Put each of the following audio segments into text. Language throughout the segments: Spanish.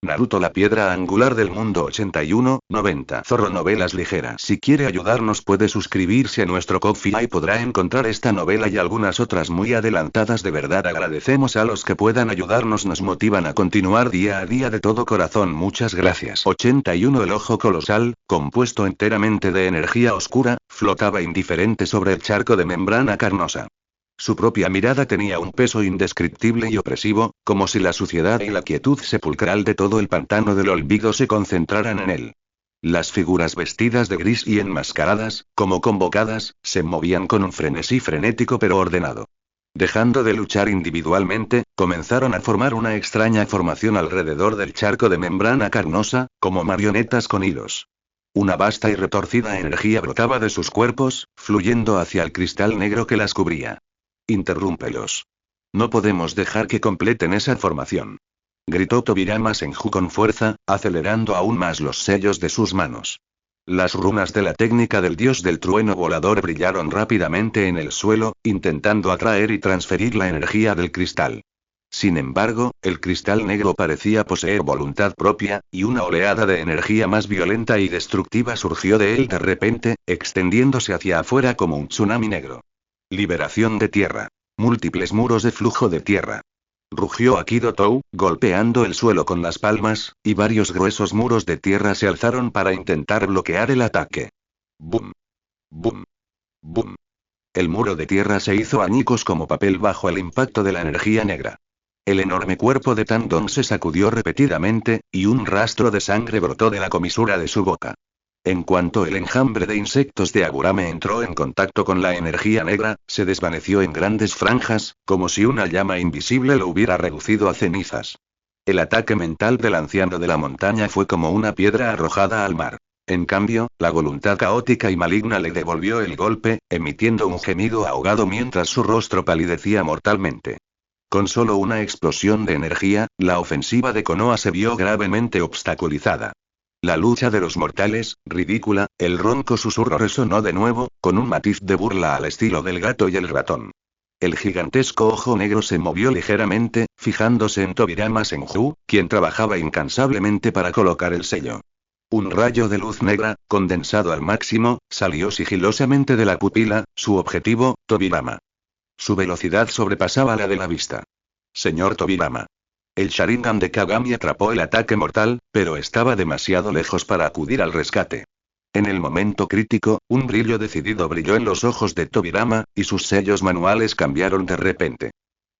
Naruto la piedra angular del mundo 81, 90. Zorro novelas ligeras. Si quiere ayudarnos puede suscribirse a nuestro Ko-fi y podrá encontrar esta novela y algunas otras muy adelantadas. De verdad agradecemos a los que puedan ayudarnos, nos motivan a continuar día a día de todo corazón. Muchas gracias. 81. El ojo colosal, compuesto enteramente de energía oscura, flotaba indiferente sobre el charco de membrana carnosa. Su propia mirada tenía un peso indescriptible y opresivo, como si la suciedad y la quietud sepulcral de todo el pantano del olvido se concentraran en él. Las figuras vestidas de gris y enmascaradas, como convocadas, se movían con un frenesí frenético pero ordenado. Dejando de luchar individualmente, comenzaron a formar una extraña formación alrededor del charco de membrana carnosa, como marionetas con hilos. Una vasta y retorcida energía brotaba de sus cuerpos, fluyendo hacia el cristal negro que las cubría. Interrúmpelos. No podemos dejar que completen esa formación. Gritó Tobirama Senju con fuerza, acelerando aún más los sellos de sus manos. Las runas de la técnica del dios del trueno volador brillaron rápidamente en el suelo, intentando atraer y transferir la energía del cristal. Sin embargo, el cristal negro parecía poseer voluntad propia, y una oleada de energía más violenta y destructiva surgió de él de repente, extendiéndose hacia afuera como un tsunami negro. Liberación de tierra. Múltiples muros de flujo de tierra. Rugió Akido Tou, golpeando el suelo con las palmas, y varios gruesos muros de tierra se alzaron para intentar bloquear el ataque. ¡Bum! ¡Bum! ¡Bum! El muro de tierra se hizo añicos como papel bajo el impacto de la energía negra. El enorme cuerpo de Tandon se sacudió repetidamente, y un rastro de sangre brotó de la comisura de su boca. En cuanto el enjambre de insectos de Agurame entró en contacto con la energía negra, se desvaneció en grandes franjas, como si una llama invisible lo hubiera reducido a cenizas. El ataque mental del anciano de la montaña fue como una piedra arrojada al mar. En cambio, la voluntad caótica y maligna le devolvió el golpe, emitiendo un gemido ahogado mientras su rostro palidecía mortalmente. Con solo una explosión de energía, la ofensiva de Konoha se vio gravemente obstaculizada. La lucha de los mortales, ridícula, el ronco susurro resonó de nuevo, con un matiz de burla al estilo del gato y el ratón. El gigantesco ojo negro se movió ligeramente, fijándose en Tobirama Senju, quien trabajaba incansablemente para colocar el sello. Un rayo de luz negra, condensado al máximo, salió sigilosamente de la pupila, su objetivo, Tobirama. Su velocidad sobrepasaba la de la vista. Señor Tobirama. El Sharingan de Kagami atrapó el ataque mortal, pero estaba demasiado lejos para acudir al rescate. En el momento crítico, un brillo decidido brilló en los ojos de Tobirama, y sus sellos manuales cambiaron de repente.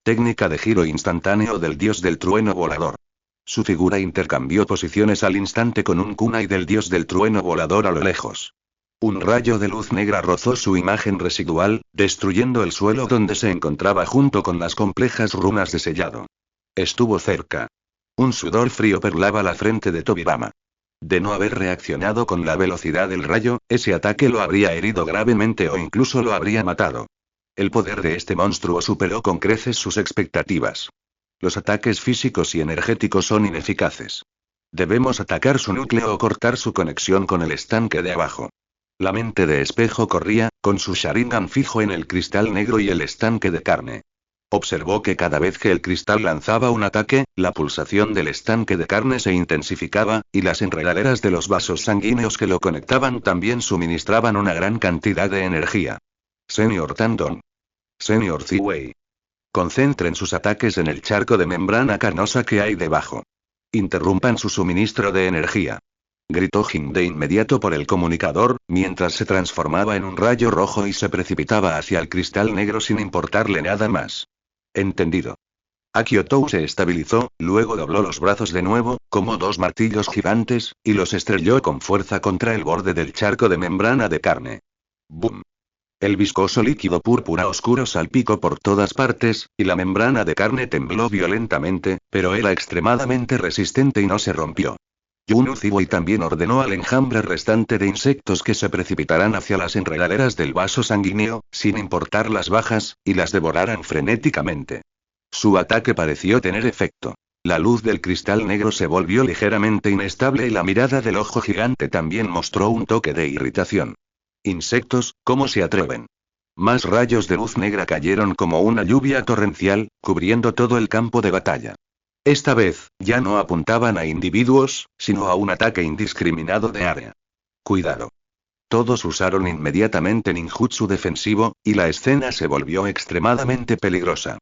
Técnica de giro instantáneo del dios del trueno volador. Su figura intercambió posiciones al instante con un kunai del dios del trueno volador a lo lejos. Un rayo de luz negra rozó su imagen residual, destruyendo el suelo donde se encontraba junto con las complejas runas de sellado. Estuvo cerca. Un sudor frío perlaba la frente de Tobirama. De no haber reaccionado con la velocidad del rayo, ese ataque lo habría herido gravemente o incluso lo habría matado. El poder de este monstruo superó con creces sus expectativas. Los ataques físicos y energéticos son ineficaces. Debemos atacar su núcleo o cortar su conexión con el estanque de abajo. La mente de Espejo corría, con su Sharingan fijo en el cristal negro y el estanque de carne. Observó que cada vez que el cristal lanzaba un ataque, la pulsación del estanque de carne se intensificaba, y las enredaderas de los vasos sanguíneos que lo conectaban también suministraban una gran cantidad de energía. Señor Tandon. Señor Ziwei. Concentren sus ataques en el charco de membrana carnosa que hay debajo. Interrumpan su suministro de energía. Gritó Jin de inmediato por el comunicador, mientras se transformaba en un rayo rojo y se precipitaba hacia el cristal negro sin importarle nada más. Entendido. Akio Tou se estabilizó, luego dobló los brazos de nuevo, como dos martillos gigantes, y los estrelló con fuerza contra el borde del charco de membrana de carne. ¡Bum! El viscoso líquido púrpura oscuro salpicó por todas partes, y la membrana de carne tembló violentamente, pero era extremadamente resistente y no se rompió. Yun Uziwei también ordenó al enjambre restante de insectos que se precipitaran hacia las enredaderas del vaso sanguíneo, sin importar las bajas, y las devoraran frenéticamente. Su ataque pareció tener efecto. La luz del cristal negro se volvió ligeramente inestable y la mirada del ojo gigante también mostró un toque de irritación. Insectos, ¿cómo se atreven? Más rayos de luz negra cayeron como una lluvia torrencial, cubriendo todo el campo de batalla. Esta vez, ya no apuntaban a individuos, sino a un ataque indiscriminado de área. Cuidado. Todos usaron inmediatamente ninjutsu defensivo, y la escena se volvió extremadamente peligrosa.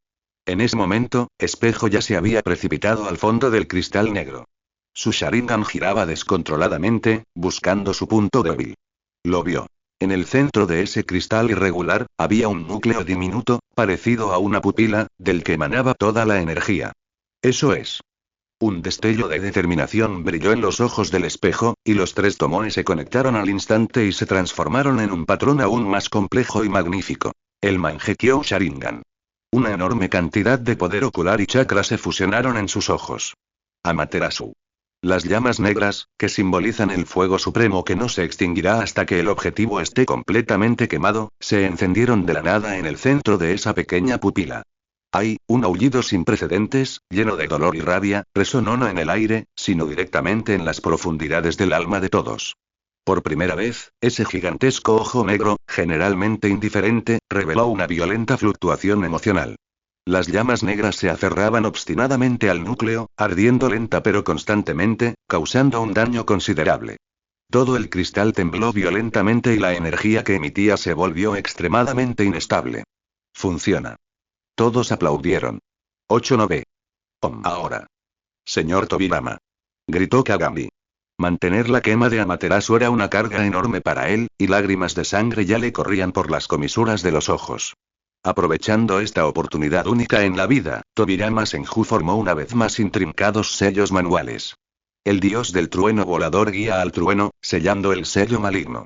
En ese momento, Espejo ya se había precipitado al fondo del cristal negro. Su Sharingan giraba descontroladamente, buscando su punto débil. Lo vio. En el centro de ese cristal irregular, había un núcleo diminuto, parecido a una pupila, del que emanaba toda la energía. Eso es. Un destello de determinación brilló en los ojos del espejo, y los tres tomones se conectaron al instante y se transformaron en un patrón aún más complejo y magnífico. El Mangekyo Sharingan. Una enorme cantidad de poder ocular y chakra se fusionaron en sus ojos. Amaterasu. Las llamas negras, que simbolizan el fuego supremo que no se extinguirá hasta que el objetivo esté completamente quemado, se encendieron de la nada en el centro de esa pequeña pupila. ¡Ay! Un aullido sin precedentes, lleno de dolor y rabia, resonó no en el aire, sino directamente en las profundidades del alma de todos. Por primera vez, ese gigantesco ojo negro, generalmente indiferente, reveló una violenta fluctuación emocional. Las llamas negras se aferraban obstinadamente al núcleo, ardiendo lenta pero constantemente, causando un daño considerable. Todo el cristal tembló violentamente y la energía que emitía se volvió extremadamente inestable. Funciona. Todos aplaudieron. 8-9. Ahora. Señor Tobirama. Gritó Kagami. Mantener la quema de Amaterasu era una carga enorme para él, y lágrimas de sangre ya le corrían por las comisuras de los ojos. Aprovechando esta oportunidad única en la vida, Tobirama Senju formó una vez más intrincados sellos manuales. El dios del trueno volador guía al trueno, sellando el sello maligno.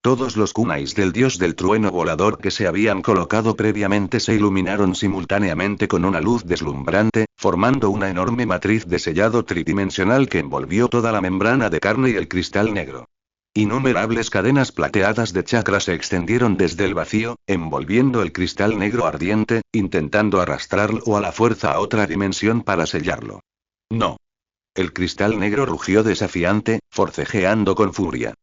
Todos los kunais del dios del trueno volador que se habían colocado previamente se iluminaron simultáneamente con una luz deslumbrante, formando una enorme matriz de sellado tridimensional que envolvió toda la membrana de carne y el cristal negro. Innumerables cadenas plateadas de chakra se extendieron desde el vacío, envolviendo el cristal negro ardiente, intentando arrastrarlo a la fuerza a otra dimensión para sellarlo. No. El cristal negro rugió desafiante, forcejeando con furia.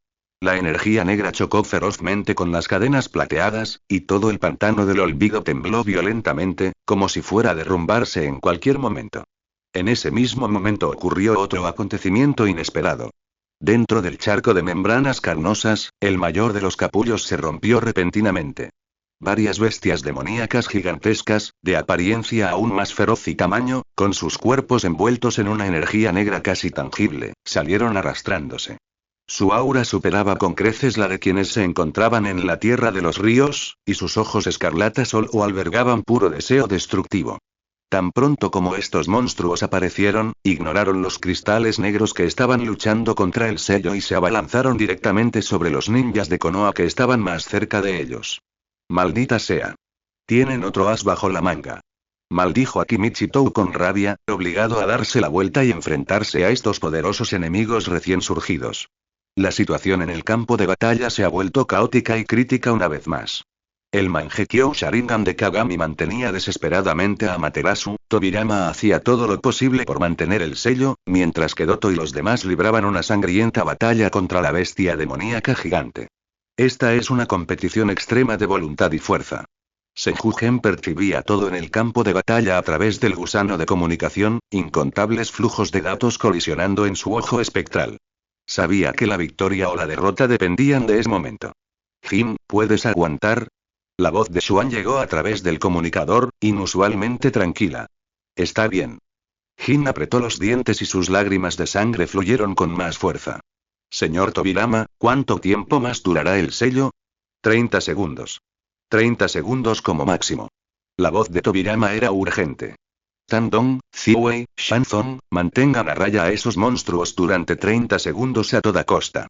La energía negra chocó ferozmente con las cadenas plateadas, y todo el pantano del olvido tembló violentamente, como si fuera a derrumbarse en cualquier momento. En ese mismo momento ocurrió otro acontecimiento inesperado. Dentro del charco de membranas carnosas, el mayor de los capullos se rompió repentinamente. Varias bestias demoníacas gigantescas, de apariencia aún más feroz y tamaño, con sus cuerpos envueltos en una energía negra casi tangible, salieron arrastrándose. Su aura superaba con creces la de quienes se encontraban en la tierra de los ríos, y sus ojos escarlatas solo albergaban puro deseo destructivo. Tan pronto como estos monstruos aparecieron, ignoraron los cristales negros que estaban luchando contra el sello y se abalanzaron directamente sobre los ninjas de Konoha que estaban más cerca de ellos. Maldita sea. Tienen otro as bajo la manga. Maldijo Akimichi Tou con rabia, obligado a darse la vuelta y enfrentarse a estos poderosos enemigos recién surgidos. La situación en el campo de batalla se ha vuelto caótica y crítica una vez más. El Mangekyo Sharingan de Kagami mantenía desesperadamente a Amaterasu, Tobirama hacía todo lo posible por mantener el sello, mientras que Doto y los demás libraban una sangrienta batalla contra la bestia demoníaca gigante. Esta es una competición extrema de voluntad y fuerza. Senju-gen percibía todo en el campo de batalla a través del gusano de comunicación, incontables flujos de datos colisionando en su ojo espectral. Sabía que la victoria o la derrota dependían de ese momento. Jin, ¿puedes aguantar? La voz de Xuan llegó a través del comunicador, inusualmente tranquila. Está bien. Jin apretó los dientes y sus lágrimas de sangre fluyeron con más fuerza. Señor Tobirama, ¿cuánto tiempo más durará el sello? 30 segundos. 30 segundos como máximo. La voz de Tobirama era urgente. Tandong, Ziwei, Shanzong, mantengan a raya a esos monstruos durante 30 segundos a toda costa.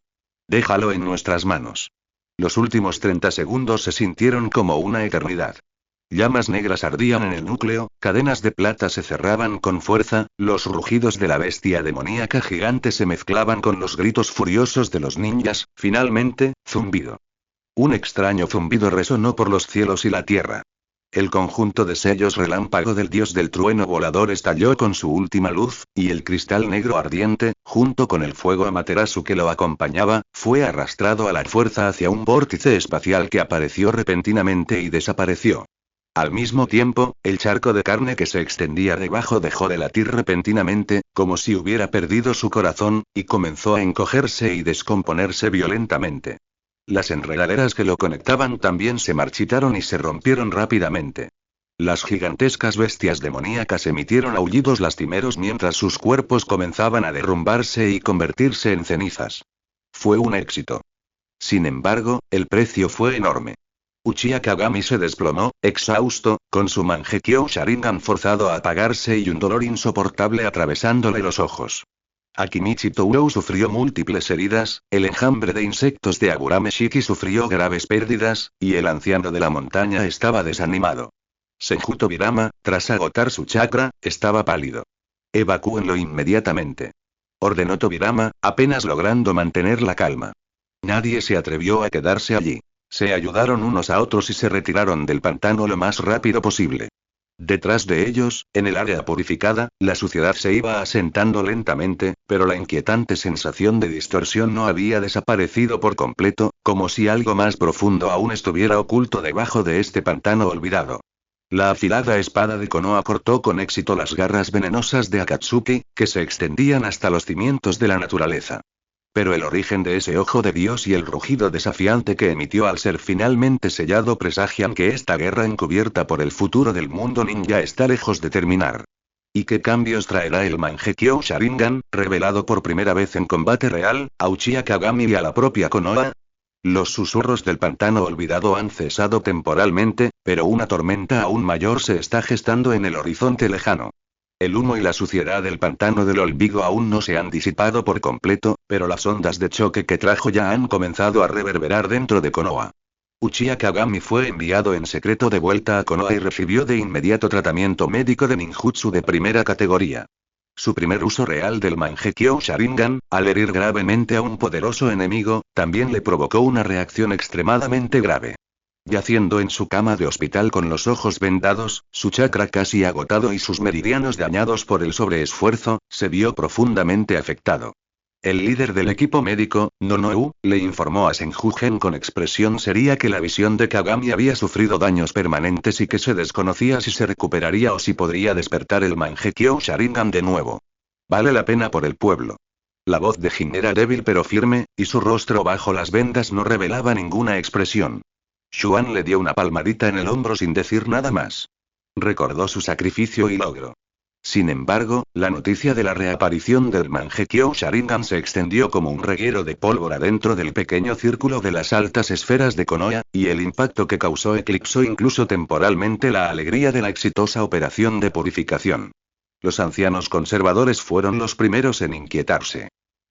Déjalo en nuestras manos. Los últimos 30 segundos se sintieron como una eternidad. Llamas negras ardían en el núcleo, cadenas de plata se cerraban con fuerza, los rugidos de la bestia demoníaca gigante se mezclaban con los gritos furiosos de los ninjas, finalmente, zumbido. Un extraño zumbido resonó por los cielos y la tierra. El conjunto de sellos relámpago del dios del trueno volador estalló con su última luz, y el cristal negro ardiente, junto con el fuego Amaterasu que lo acompañaba, fue arrastrado a la fuerza hacia un vórtice espacial que apareció repentinamente y desapareció. Al mismo tiempo, el charco de carne que se extendía debajo dejó de latir repentinamente, como si hubiera perdido su corazón, y comenzó a encogerse y descomponerse violentamente. Las enredaderas que lo conectaban también se marchitaron y se rompieron rápidamente. Las gigantescas bestias demoníacas emitieron aullidos lastimeros mientras sus cuerpos comenzaban a derrumbarse y convertirse en cenizas. Fue un éxito. Sin embargo, el precio fue enorme. Uchiha Kagami se desplomó, exhausto, con su Mangekyo Sharingan forzado a apagarse y un dolor insoportable atravesándole los ojos. Akimichi Tourou sufrió múltiples heridas, el enjambre de insectos de Agurame Shiki sufrió graves pérdidas, y el anciano de la montaña estaba desanimado. Senju Tobirama, tras agotar su chakra, estaba pálido. Evacúenlo inmediatamente. Ordenó Tobirama, apenas logrando mantener la calma. Nadie se atrevió a quedarse allí. Se ayudaron unos a otros y se retiraron del pantano lo más rápido posible. Detrás de ellos, en el área purificada, la suciedad se iba asentando lentamente, pero la inquietante sensación de distorsión no había desaparecido por completo, como si algo más profundo aún estuviera oculto debajo de este pantano olvidado. La afilada espada de Konoha cortó con éxito las garras venenosas de Akatsuki, que se extendían hasta los cimientos de la naturaleza. Pero el origen de ese ojo de Dios y el rugido desafiante que emitió al ser finalmente sellado presagian que esta guerra encubierta por el futuro del mundo ninja está lejos de terminar. ¿Y qué cambios traerá el Mangekyo Sharingan, revelado por primera vez en combate real, a Uchiha Kagami y a la propia Konoha? Los susurros del pantano olvidado han cesado temporalmente, pero una tormenta aún mayor se está gestando en el horizonte lejano. El humo y la suciedad del pantano del olvido aún no se han disipado por completo, pero las ondas de choque que trajo ya han comenzado a reverberar dentro de Konoha. Uchiha Kagami fue enviado en secreto de vuelta a Konoha y recibió de inmediato tratamiento médico de ninjutsu de primera categoría. Su primer uso real del Mangekyo Sharingan, al herir gravemente a un poderoso enemigo, también le provocó una reacción extremadamente grave. Yaciendo en su cama de hospital con los ojos vendados, su chakra casi agotado y sus meridianos dañados por el sobreesfuerzo, se vio profundamente afectado. El líder del equipo médico, Nonou, le informó a Senju Gen con expresión seria que la visión de Kagami había sufrido daños permanentes y que se desconocía si se recuperaría o si podría despertar el Mangekyo Sharingan de nuevo. Vale la pena por el pueblo. La voz de Jin era débil pero firme, y su rostro bajo las vendas no revelaba ninguna expresión. Xuan le dio una palmadita en el hombro sin decir nada más. Recordó su sacrificio y logro. Sin embargo, la noticia de la reaparición del Mangekyo Sharingan se extendió como un reguero de pólvora dentro del pequeño círculo de las altas esferas de Konoha, y el impacto que causó eclipsó incluso temporalmente la alegría de la exitosa operación de purificación. Los ancianos conservadores fueron los primeros en inquietarse.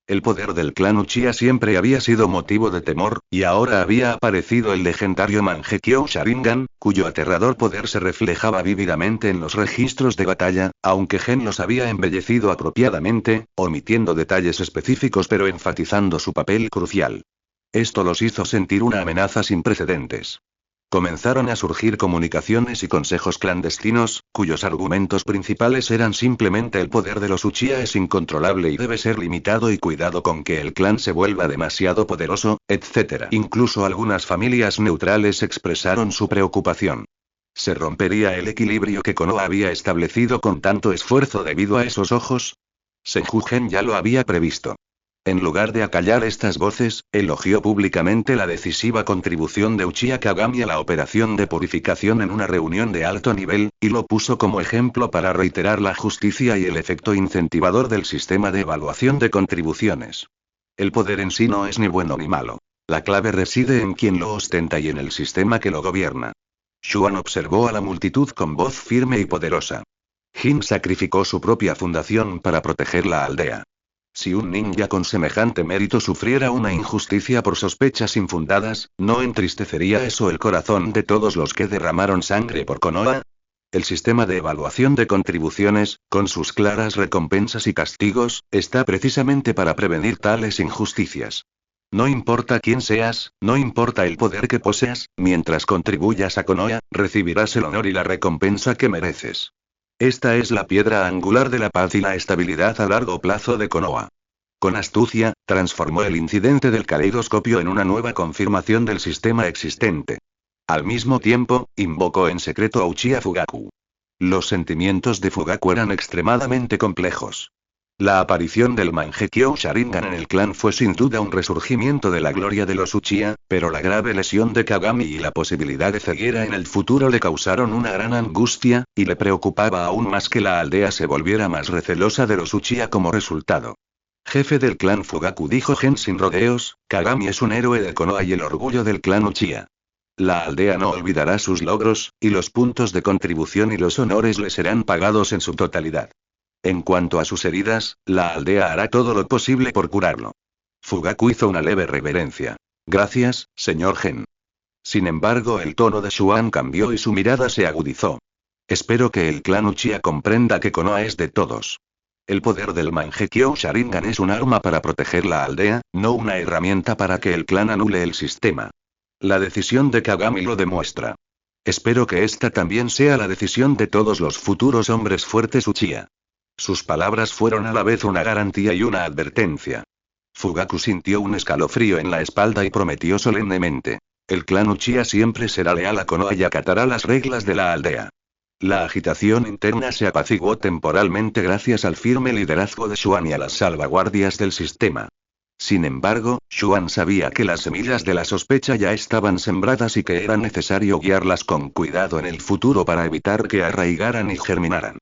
El poder del clan Uchiha siempre había sido motivo de temor, y ahora había aparecido el legendario Mangekyo Sharingan, cuyo aterrador poder se reflejaba vívidamente en los registros de batalla, aunque Gen los había embellecido apropiadamente, omitiendo detalles específicos pero enfatizando su papel crucial. Esto los hizo sentir una amenaza sin precedentes. Comenzaron a surgir comunicaciones y consejos clandestinos, cuyos argumentos principales eran simplemente el poder de los Uchiha es incontrolable y debe ser limitado y cuidado con que el clan se vuelva demasiado poderoso, etc. Incluso algunas familias neutrales expresaron su preocupación. ¿Se rompería el equilibrio que Konoha había establecido con tanto esfuerzo debido a esos ojos? Senju Gen ya lo había previsto. En lugar de acallar estas voces, elogió públicamente la decisiva contribución de Uchiha Kagami a la operación de purificación en una reunión de alto nivel, y lo puso como ejemplo para reiterar la justicia y el efecto incentivador del sistema de evaluación de contribuciones. El poder en sí no es ni bueno ni malo. La clave reside en quien lo ostenta y en el sistema que lo gobierna. Xuan observó a la multitud con voz firme y poderosa. Jin sacrificó su propia fundación para proteger la aldea. Si un ninja con semejante mérito sufriera una injusticia por sospechas infundadas, ¿no entristecería eso el corazón de todos los que derramaron sangre por Konoha? El sistema de evaluación de contribuciones, con sus claras recompensas y castigos, está precisamente para prevenir tales injusticias. No importa quién seas, no importa el poder que poseas, mientras contribuyas a Konoha, recibirás el honor y la recompensa que mereces. Esta es la piedra angular de la paz y la estabilidad a largo plazo de Konoha. Con astucia, transformó el incidente del caleidoscopio en una nueva confirmación del sistema existente. Al mismo tiempo, invocó en secreto a Uchiha Fugaku. Los sentimientos de Fugaku eran extremadamente complejos. La aparición del Mangekyo Sharingan en el clan fue sin duda un resurgimiento de la gloria de los Uchiha, pero la grave lesión de Kagami y la posibilidad de ceguera en el futuro le causaron una gran angustia, y le preocupaba aún más que la aldea se volviera más recelosa de los Uchiha como resultado. Jefe del clan Fugaku, dijo Gen sin rodeos, Kagami es un héroe de Konoha y el orgullo del clan Uchiha. La aldea no olvidará sus logros, y los puntos de contribución y los honores le serán pagados en su totalidad. En cuanto a sus heridas, la aldea hará todo lo posible por curarlo. Fugaku hizo una leve reverencia. Gracias, señor Gen. Sin embargo, el tono de Xuan cambió y su mirada se agudizó. Espero que el clan Uchiha comprenda que Konoha es de todos. El poder del Mangekyo Sharingan es un arma para proteger la aldea, no una herramienta para que el clan anule el sistema. La decisión de Kagami lo demuestra. Espero que esta también sea la decisión de todos los futuros hombres fuertes Uchiha. Sus palabras fueron a la vez una garantía y una advertencia. Fugaku sintió un escalofrío en la espalda y prometió solemnemente. El clan Uchiha siempre será leal a Konoha y acatará las reglas de la aldea. La agitación interna se apaciguó temporalmente gracias al firme liderazgo de Xuan y a las salvaguardias del sistema. Sin embargo, Xuan sabía que las semillas de la sospecha ya estaban sembradas y que era necesario guiarlas con cuidado en el futuro para evitar que arraigaran y germinaran.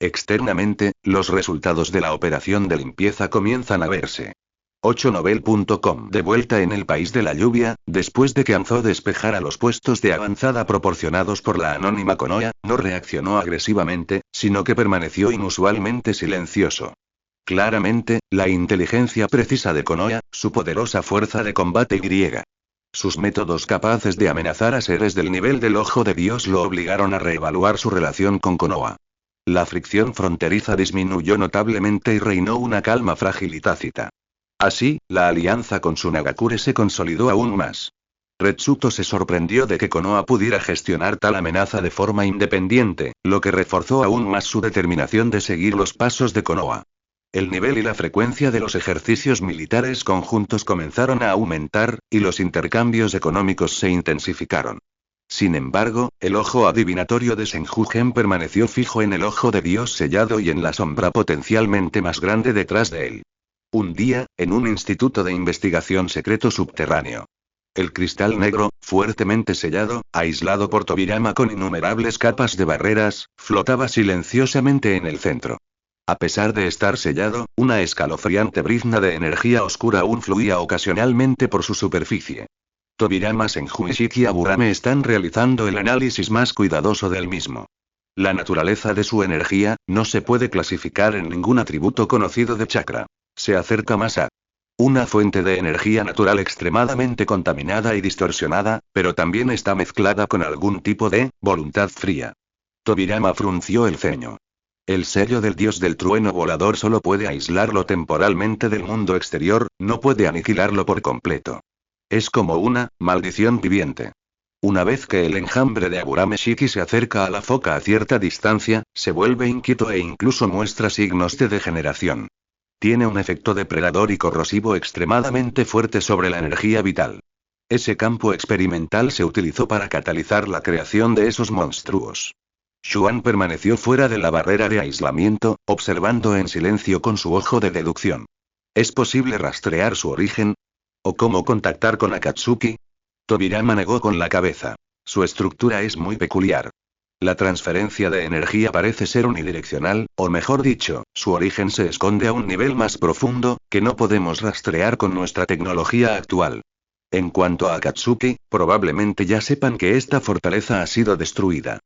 Externamente, los resultados de la operación de limpieza comienzan a verse. 8novel.com. De vuelta en el país de la lluvia, después de que Anzo despejara los puestos de avanzada proporcionados por la anónima Konoha, no reaccionó agresivamente, sino que permaneció inusualmente silencioso. Claramente, la inteligencia precisa de Konoha, su poderosa fuerza de combate y sus métodos capaces de amenazar a seres del nivel del Ojo de Dios lo obligaron a reevaluar su relación con Konoha. La fricción fronteriza disminuyó notablemente y reinó una calma frágil y tácita. Así, la alianza con Tsunagakure se consolidó aún más. Retsuto se sorprendió de que Konoha pudiera gestionar tal amenaza de forma independiente, lo que reforzó aún más su determinación de seguir los pasos de Konoha. El nivel y la frecuencia de los ejercicios militares conjuntos comenzaron a aumentar, y los intercambios económicos se intensificaron. Sin embargo, el ojo adivinatorio de Senju Gen permaneció fijo en el Ojo de Dios sellado y en la sombra potencialmente más grande detrás de él. Un día, en un instituto de investigación secreto subterráneo. El cristal negro, fuertemente sellado, aislado por Tobirama con innumerables capas de barreras, flotaba silenciosamente en el centro. A pesar de estar sellado, una escalofriante brizna de energía oscura aún fluía ocasionalmente por su superficie. Tobirama, Senju y Shiki Aburame están realizando el análisis más cuidadoso del mismo. La naturaleza de su energía no se puede clasificar en ningún atributo conocido de chakra. Se acerca más a una fuente de energía natural extremadamente contaminada y distorsionada, pero también está mezclada con algún tipo de voluntad fría. Tobirama frunció el ceño. El sello del dios del trueno volador solo puede aislarlo temporalmente del mundo exterior, no puede aniquilarlo por completo. Es como una maldición viviente. Una vez que el enjambre de Aburame Shiki se acerca a la foca a cierta distancia, se vuelve inquieto e incluso muestra signos de degeneración. Tiene un efecto depredador y corrosivo extremadamente fuerte sobre la energía vital. Ese campo experimental se utilizó para catalizar la creación de esos monstruos. Xuan permaneció fuera de la barrera de aislamiento, observando en silencio con su ojo de deducción. ¿Es posible rastrear su origen? ¿O cómo contactar con Akatsuki? Tobirama negó con la cabeza. Su estructura es muy peculiar. La transferencia de energía parece ser unidireccional, o mejor dicho, su origen se esconde a un nivel más profundo, que no podemos rastrear con nuestra tecnología actual. En cuanto a Akatsuki, probablemente ya sepan que esta fortaleza ha sido destruida.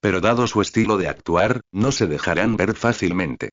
Pero dado su estilo de actuar, no se dejarán ver fácilmente.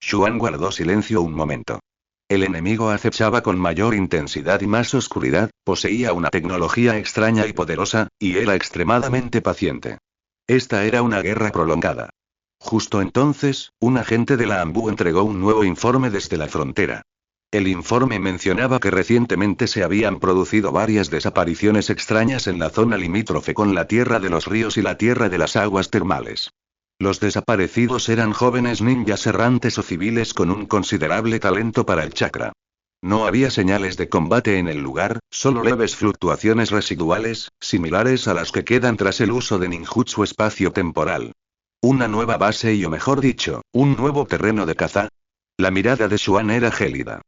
Xuan guardó silencio un momento. El enemigo acechaba con mayor intensidad y más oscuridad, poseía una tecnología extraña y poderosa, y era extremadamente paciente. Esta era una guerra prolongada. Justo entonces, un agente de la ANBU entregó un nuevo informe desde la frontera. El informe mencionaba que recientemente se habían producido varias desapariciones extrañas en la zona limítrofe con la Tierra de los Ríos y la Tierra de las Aguas Termales. Los desaparecidos eran jóvenes ninjas errantes o civiles con un considerable talento para el chakra. No había señales de combate en el lugar, solo leves fluctuaciones residuales, similares a las que quedan tras el uso de ninjutsu espacio-temporal. Una nueva base o mejor dicho, un nuevo terreno de caza. La mirada de Xuan era gélida.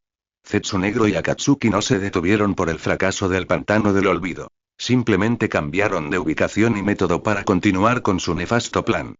Zetsunegro y Akatsuki no se detuvieron por el fracaso del pantano del olvido. Simplemente cambiaron de ubicación y método para continuar con su nefasto plan.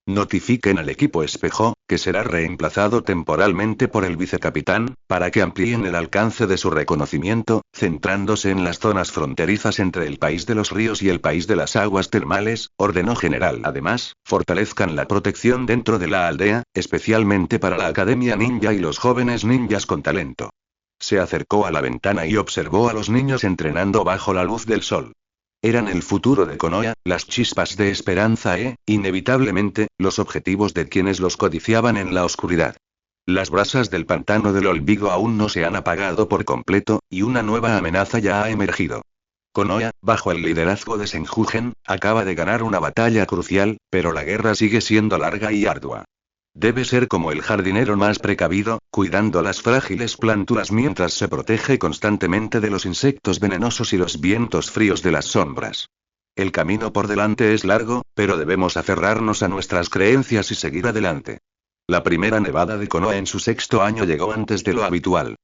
Notifiquen al equipo espejo, que será reemplazado temporalmente por el vicecapitán, para que amplíen el alcance de su reconocimiento, centrándose en las zonas fronterizas entre el país de los ríos y el país de las aguas termales, ordenó general. Además, fortalezcan la protección dentro de la aldea, especialmente para la Academia Ninja y los jóvenes ninjas con talento. Se acercó a la ventana y observó a los niños entrenando bajo la luz del sol. Eran el futuro de Konoha, las chispas de esperanza inevitablemente, los objetivos de quienes los codiciaban en la oscuridad. Las brasas del pantano del olvido aún no se han apagado por completo, y una nueva amenaza ya ha emergido. Konoha, bajo el liderazgo de Senjugen, acaba de ganar una batalla crucial, pero la guerra sigue siendo larga y ardua. Debe ser como el jardinero más precavido, cuidando las frágiles planturas mientras se protege constantemente de los insectos venenosos y los vientos fríos de las sombras. El camino por delante es largo, pero debemos aferrarnos a nuestras creencias y seguir adelante. La primera nevada de Konoha en su 6º año llegó antes de lo habitual.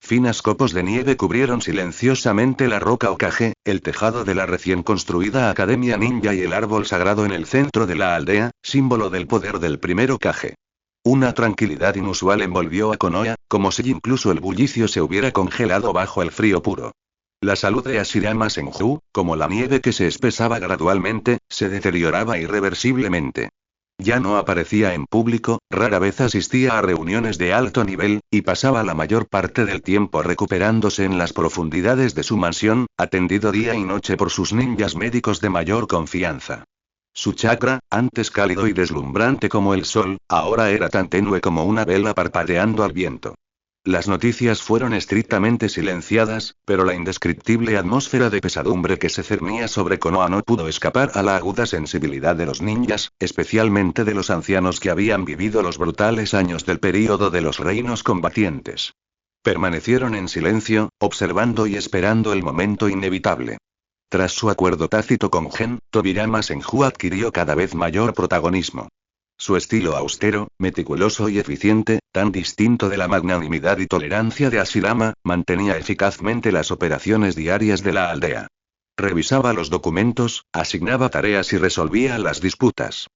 Finas copos de nieve cubrieron silenciosamente la roca Hokage, el tejado de la recién construida Academia Ninja y el árbol sagrado en el centro de la aldea, símbolo del poder del primer Hokage. Una tranquilidad inusual envolvió a Konoha, como si incluso el bullicio se hubiera congelado bajo el frío puro. La salud de Hashirama Senju, como la nieve que se espesaba gradualmente, se deterioraba irreversiblemente. Ya no aparecía en público, rara vez asistía a reuniones de alto nivel, y pasaba la mayor parte del tiempo recuperándose en las profundidades de su mansión, atendido día y noche por sus ninjas médicos de mayor confianza. Su chakra, antes cálido y deslumbrante como el sol, ahora era tan tenue como una vela parpadeando al viento. Las noticias fueron estrictamente silenciadas, pero la indescriptible atmósfera de pesadumbre que se cernía sobre Konoha no pudo escapar a la aguda sensibilidad de los ninjas, especialmente de los ancianos que habían vivido los brutales años del período de los reinos combatientes. Permanecieron en silencio, observando y esperando el momento inevitable. Tras su acuerdo tácito con Gen, Tobirama Senju adquirió cada vez mayor protagonismo. Su estilo austero, meticuloso y eficiente, tan distinto de la magnanimidad y tolerancia de Hashirama, mantenía eficazmente las operaciones diarias de la aldea. Revisaba los documentos, asignaba tareas y resolvía las disputas.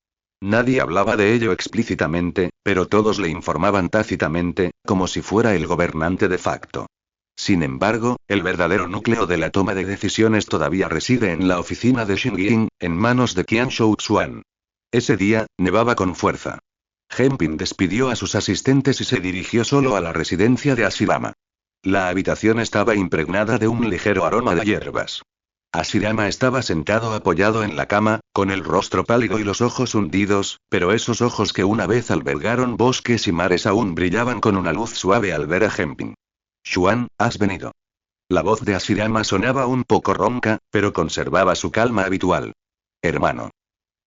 Nadie hablaba de ello explícitamente, pero todos le informaban tácitamente, como si fuera el gobernante de facto. Sin embargo, el verdadero núcleo de la toma de decisiones todavía reside en la oficina de Shingyin, en manos de Qianshou Xuan. Ese día, nevaba con fuerza. Genpin despidió a sus asistentes y se dirigió solo a la residencia de Hashirama. La habitación estaba impregnada de un ligero aroma de hierbas. Hashirama estaba sentado apoyado en la cama, con el rostro pálido y los ojos hundidos, pero esos ojos que una vez albergaron bosques y mares aún brillaban con una luz suave al ver a Genpin. Xuan, ¿has venido? La voz de Hashirama sonaba un poco ronca, pero conservaba su calma habitual. Hermano.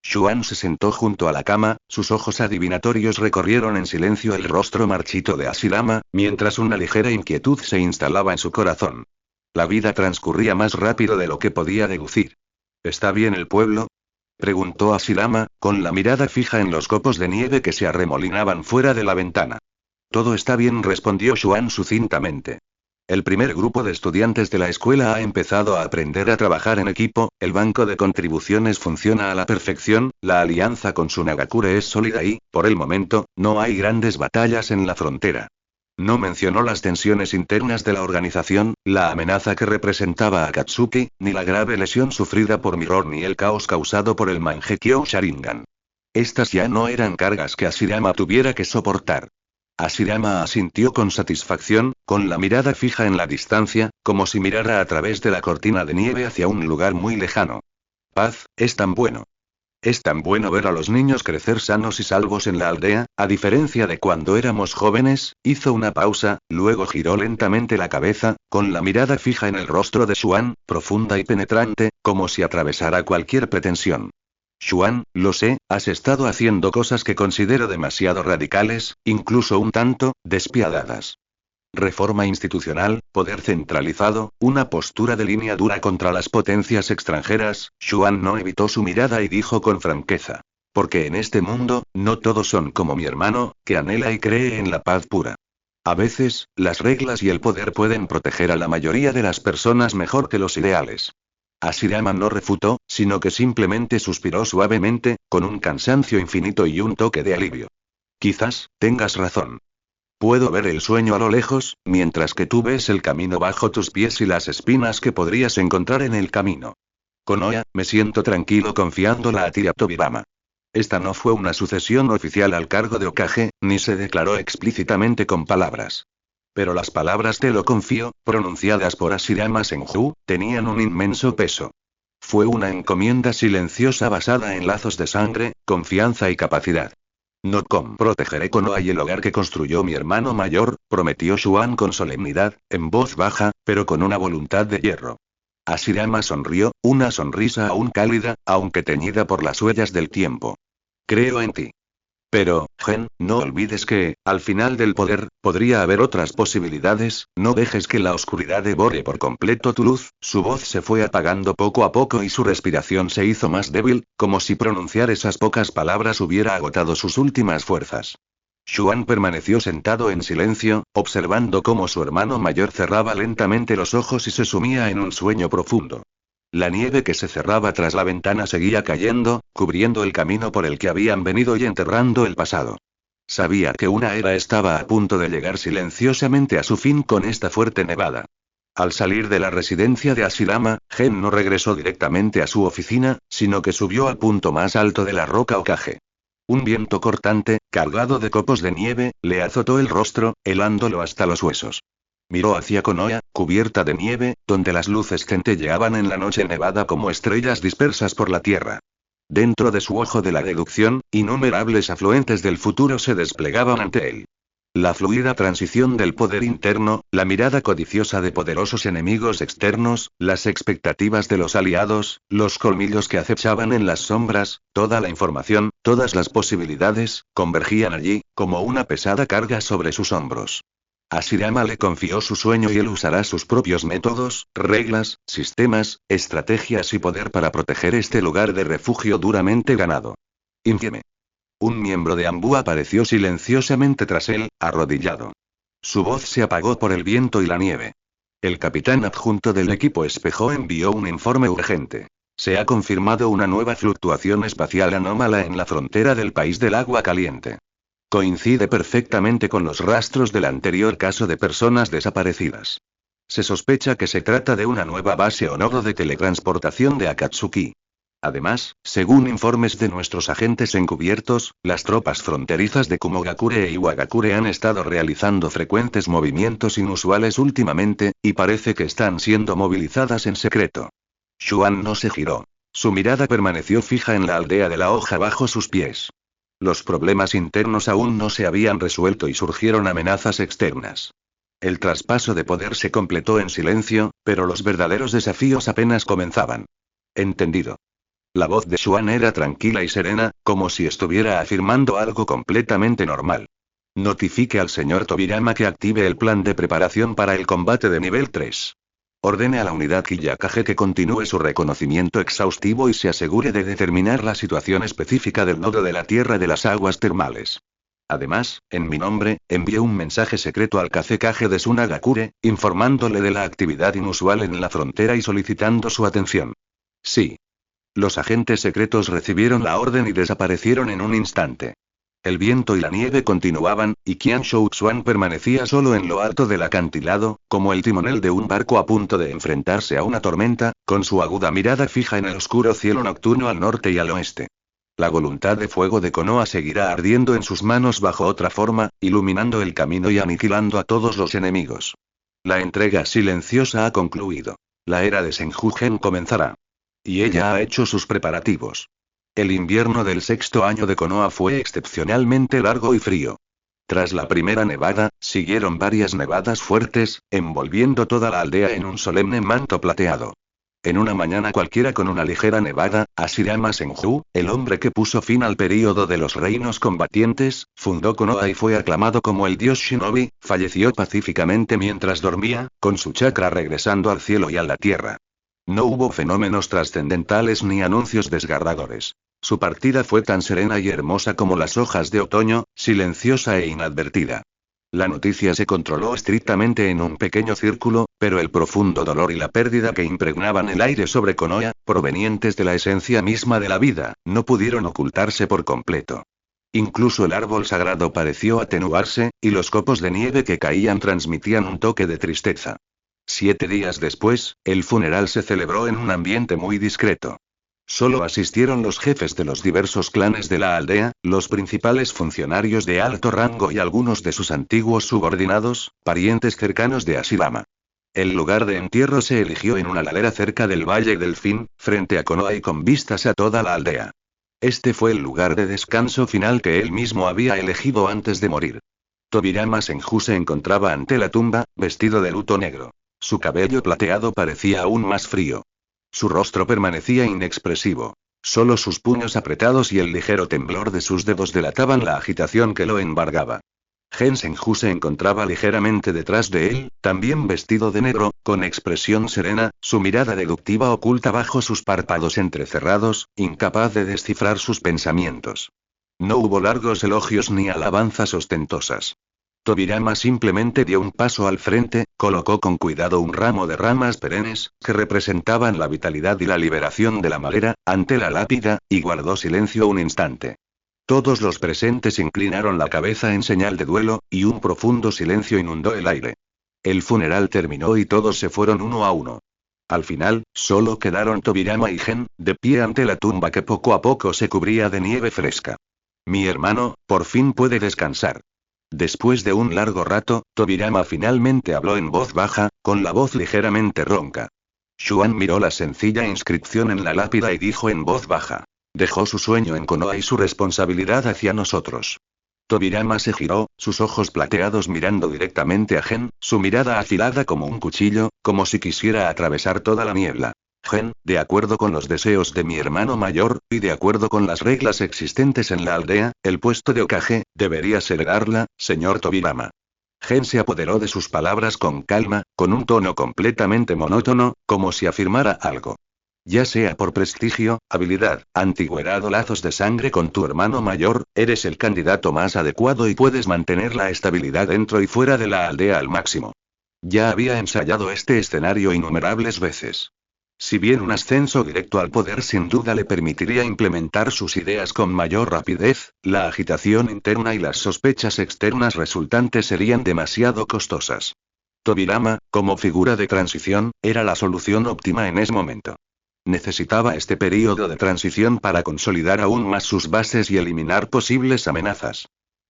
Xuan se sentó junto a la cama, sus ojos adivinatorios recorrieron en silencio el rostro marchito de Hashirama, mientras una ligera inquietud se instalaba en su corazón. La vida transcurría más rápido de lo que podía deducir. ¿Está bien el pueblo? Preguntó Hashirama, con la mirada fija en los copos de nieve que se arremolinaban fuera de la ventana. Todo está bien, respondió Xuan sucintamente. El primer grupo de estudiantes de la escuela ha empezado a aprender a trabajar en equipo, el banco de contribuciones funciona a la perfección, la alianza con Sunagakure es sólida y, por el momento, no hay grandes batallas en la frontera. No mencionó las tensiones internas de la organización, la amenaza que representaba a Akatsuki, ni la grave lesión sufrida por Mirror ni el caos causado por el Mangekyo Sharingan. Estas ya no eran cargas que Hashirama tuviera que soportar. Hashirama asintió con satisfacción, con la mirada fija en la distancia, como si mirara a través de la cortina de nieve hacia un lugar muy lejano. Paz, es tan bueno. Es tan bueno ver a los niños crecer sanos y salvos en la aldea, a diferencia de cuando éramos jóvenes. Hizo una pausa, luego giró lentamente la cabeza, con la mirada fija en el rostro de Xuan, profunda y penetrante, como si atravesara cualquier pretensión. Xuan, lo sé, has estado haciendo cosas que considero demasiado radicales, incluso un tanto despiadadas. reforma institucional, poder centralizado, una postura de línea dura contra las potencias extranjeras. Xuan no evitó su mirada y dijo con franqueza. Porque en este mundo, no todos son como mi hermano, que anhela y cree en la paz pura. A veces, las reglas y el poder pueden proteger a la mayoría de las personas mejor que los ideales. Hashirama no refutó, sino que simplemente suspiró suavemente, con un cansancio infinito y un toque de alivio. Quizás, tengas razón. Puedo ver el sueño a lo lejos, mientras que tú ves el camino bajo tus pies y las espinas que podrías encontrar en el camino. Konoha, me siento tranquilo confiándola a ti y a Tobirama. Esta no fue una sucesión oficial al cargo de Hokage, ni se declaró explícitamente con palabras. Pero las palabras "te lo confío", pronunciadas por Hashirama Senju, tenían un inmenso peso. Fue una encomienda silenciosa basada en lazos de sangre, confianza y capacidad. No protegeré Konoha y el hogar que construyó mi hermano mayor, prometió Xuan con solemnidad, en voz baja, pero con una voluntad de hierro. Hashirama sonrió, una sonrisa aún cálida, aunque teñida por las huellas del tiempo. Creo en ti. Pero, Gen, no olvides que, al final del poder, podría haber otras posibilidades, no dejes que la oscuridad devore por completo tu luz. Su voz se fue apagando poco a poco y su respiración se hizo más débil, como si pronunciar esas pocas palabras hubiera agotado sus últimas fuerzas. Xuan permaneció sentado en silencio, observando cómo su hermano mayor cerraba lentamente los ojos y se sumía en un sueño profundo. La nieve que se cerraba tras la ventana seguía cayendo, cubriendo el camino por el que habían venido y enterrando el pasado. Sabía que una era estaba a punto de llegar silenciosamente a su fin con esta fuerte nevada. Al salir de la residencia de Hashirama, Gen no regresó directamente a su oficina, sino que subió al punto más alto de la roca Hokage. Un viento cortante, cargado de copos de nieve, le azotó el rostro, helándolo hasta los huesos. Miró hacia Konoha, cubierta de nieve, donde las luces centelleaban en la noche nevada como estrellas dispersas por la tierra. Dentro de su ojo de la deducción, innumerables afluentes del futuro se desplegaban ante él. La fluida transición del poder interno, la mirada codiciosa de poderosos enemigos externos, las expectativas de los aliados, los colmillos que acechaban en las sombras, toda la información, todas las posibilidades, convergían allí, como una pesada carga sobre sus hombros. Hashirama le confió su sueño y él usará sus propios métodos, reglas, sistemas, estrategias y poder para proteger este lugar de refugio duramente ganado. Infieme. Un miembro de Ambu apareció silenciosamente tras él, arrodillado. Su voz se apagó por el viento y la nieve. El capitán adjunto del equipo espejo envió un informe urgente. Se ha confirmado una nueva fluctuación espacial anómala en la frontera del país del agua caliente. Coincide perfectamente con los rastros del anterior caso de personas desaparecidas. Se sospecha que se trata de una nueva base o nodo de teletransportación de Akatsuki. Además, según informes de nuestros agentes encubiertos, las tropas fronterizas de Kumogakure e Iwagakure han estado realizando frecuentes movimientos inusuales últimamente, y parece que están siendo movilizadas en secreto. Xuan no se giró. Su mirada permaneció fija en la aldea de la hoja bajo sus pies. Los problemas internos aún no se habían resuelto y surgieron amenazas externas. El traspaso de poder se completó en silencio, pero los verdaderos desafíos apenas comenzaban. Entendido. La voz de Xuan era tranquila y serena, como si estuviera afirmando algo completamente normal. Notifique al señor Tobirama que active el plan de preparación para el combate de nivel 3. Ordene a la unidad Kiyakage que continúe su reconocimiento exhaustivo y se asegure de determinar la situación específica del nodo de la Tierra de las Aguas Termales. Además, en mi nombre, envié un mensaje secreto al Kazekage de Sunagakure, informándole de la actividad inusual en la frontera y solicitando su atención. Sí. Los agentes secretos recibieron la orden y desaparecieron en un instante. El viento y la nieve continuaban, y Qian Shouxuan permanecía solo en lo alto del acantilado, como el timonel de un barco a punto de enfrentarse a una tormenta, con su aguda mirada fija en el oscuro cielo nocturno al norte y al oeste. La voluntad de fuego de Konoha seguirá ardiendo en sus manos bajo otra forma, iluminando el camino y aniquilando a todos los enemigos. La entrega silenciosa ha concluido. La era de Senju-gen comenzará. Y ella ha hecho sus preparativos. El invierno del sexto año de Konoha fue excepcionalmente largo y frío. Tras la primera nevada, siguieron varias nevadas fuertes, envolviendo toda la aldea en un solemne manto plateado. En una mañana cualquiera con una ligera nevada, Hashirama Senju, el hombre que puso fin al período de los reinos combatientes, fundó Konoha y fue aclamado como el dios shinobi, falleció pacíficamente mientras dormía, con su chakra regresando al cielo y a la tierra. No hubo fenómenos trascendentales ni anuncios desgarradores. Su partida fue tan serena y hermosa como las hojas de otoño, silenciosa e inadvertida. La noticia se controló estrictamente en un pequeño círculo, pero el profundo dolor y la pérdida que impregnaban el aire sobre Konoha, provenientes de la esencia misma de la vida, no pudieron ocultarse por completo. Incluso el árbol sagrado pareció atenuarse, y los copos de nieve que caían transmitían un toque de tristeza. 7 días después, el funeral se celebró en un ambiente muy discreto. Solo asistieron los jefes de los diversos clanes de la aldea, los principales funcionarios de alto rango y algunos de sus antiguos subordinados, parientes cercanos de Hashirama. El lugar de entierro se eligió en una ladera cerca del Valle Delfín, frente a Konoha y con vistas a toda la aldea. Este fue el lugar de descanso final que él mismo había elegido antes de morir. Tobirama Senju se encontraba ante la tumba, vestido de luto negro. Su cabello plateado parecía aún más frío. Su rostro permanecía inexpresivo. Solo sus puños apretados y el ligero temblor de sus dedos delataban la agitación que lo embargaba. Gen Senju se encontraba ligeramente detrás de él, también vestido de negro, con expresión serena, su mirada deductiva oculta bajo sus párpados entrecerrados, incapaz de descifrar sus pensamientos. No hubo largos elogios ni alabanzas ostentosas. Tobirama simplemente dio un paso al frente, colocó con cuidado un ramo de ramas perennes, que representaban la vitalidad y la liberación de la madera, ante la lápida, y guardó silencio un instante. Todos los presentes inclinaron la cabeza en señal de duelo, y un profundo silencio inundó el aire. El funeral terminó y todos se fueron uno a uno. Al final, solo quedaron Tobirama y Gen, de pie ante la tumba que poco a poco se cubría de nieve fresca. Mi hermano, por fin puede descansar. Después de un largo rato, Tobirama finalmente habló en voz baja, con la voz ligeramente ronca. Xuan miró la sencilla inscripción en la lápida y dijo en voz baja. Dejó su sueño en Konoha y su responsabilidad hacia nosotros. Tobirama se giró, sus ojos plateados mirando directamente a Gen, su mirada afilada como un cuchillo, como si quisiera atravesar toda la niebla. Gen, de acuerdo con los deseos de mi hermano mayor, y de acuerdo con las reglas existentes en la aldea, el puesto de Hokage, deberías heredarla, señor Tobirama. Gen se apoderó de sus palabras con calma, con un tono completamente monótono, como si afirmara algo. Ya sea por prestigio, habilidad, antigüedad o lazos de sangre con tu hermano mayor, eres el candidato más adecuado y puedes mantener la estabilidad dentro y fuera de la aldea al máximo. Ya había ensayado este escenario innumerables veces. Si bien un ascenso directo al poder sin duda le permitiría implementar sus ideas con mayor rapidez, la agitación interna y las sospechas externas resultantes serían demasiado costosas. Tobirama, como figura de transición, era la solución óptima en ese momento. Necesitaba este período de transición para consolidar aún más sus bases y eliminar posibles amenazas.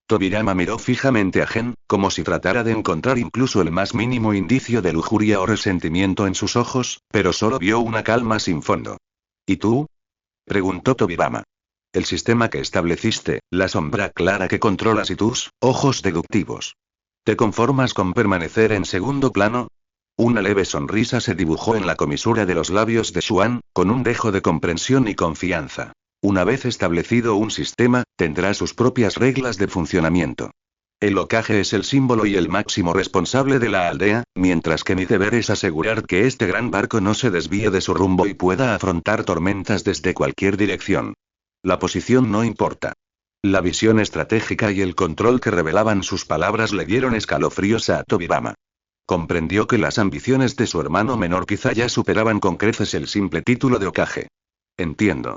Tobirama miró fijamente a Gen, como si tratara de encontrar incluso el más mínimo indicio de lujuria o resentimiento en sus ojos, pero solo vio una calma sin fondo. ¿Y tú? Preguntó Tobirama. El sistema que estableciste, la sombra clara que controlas y tus ojos deductivos. ¿Te conformas con permanecer en segundo plano? Una leve sonrisa se dibujó en la comisura de los labios de Xuan, con un dejo de comprensión y confianza. Una vez establecido un sistema, tendrá sus propias reglas de funcionamiento. El Hokage es el símbolo y el máximo responsable de la aldea, mientras que mi deber es asegurar que este gran barco no se desvíe de su rumbo y pueda afrontar tormentas desde cualquier dirección. La posición no importa. La visión estratégica y el control que revelaban sus palabras le dieron escalofríos a Tobirama. Comprendió que las ambiciones de su hermano menor quizá ya superaban con creces el simple título de Hokage. Entiendo.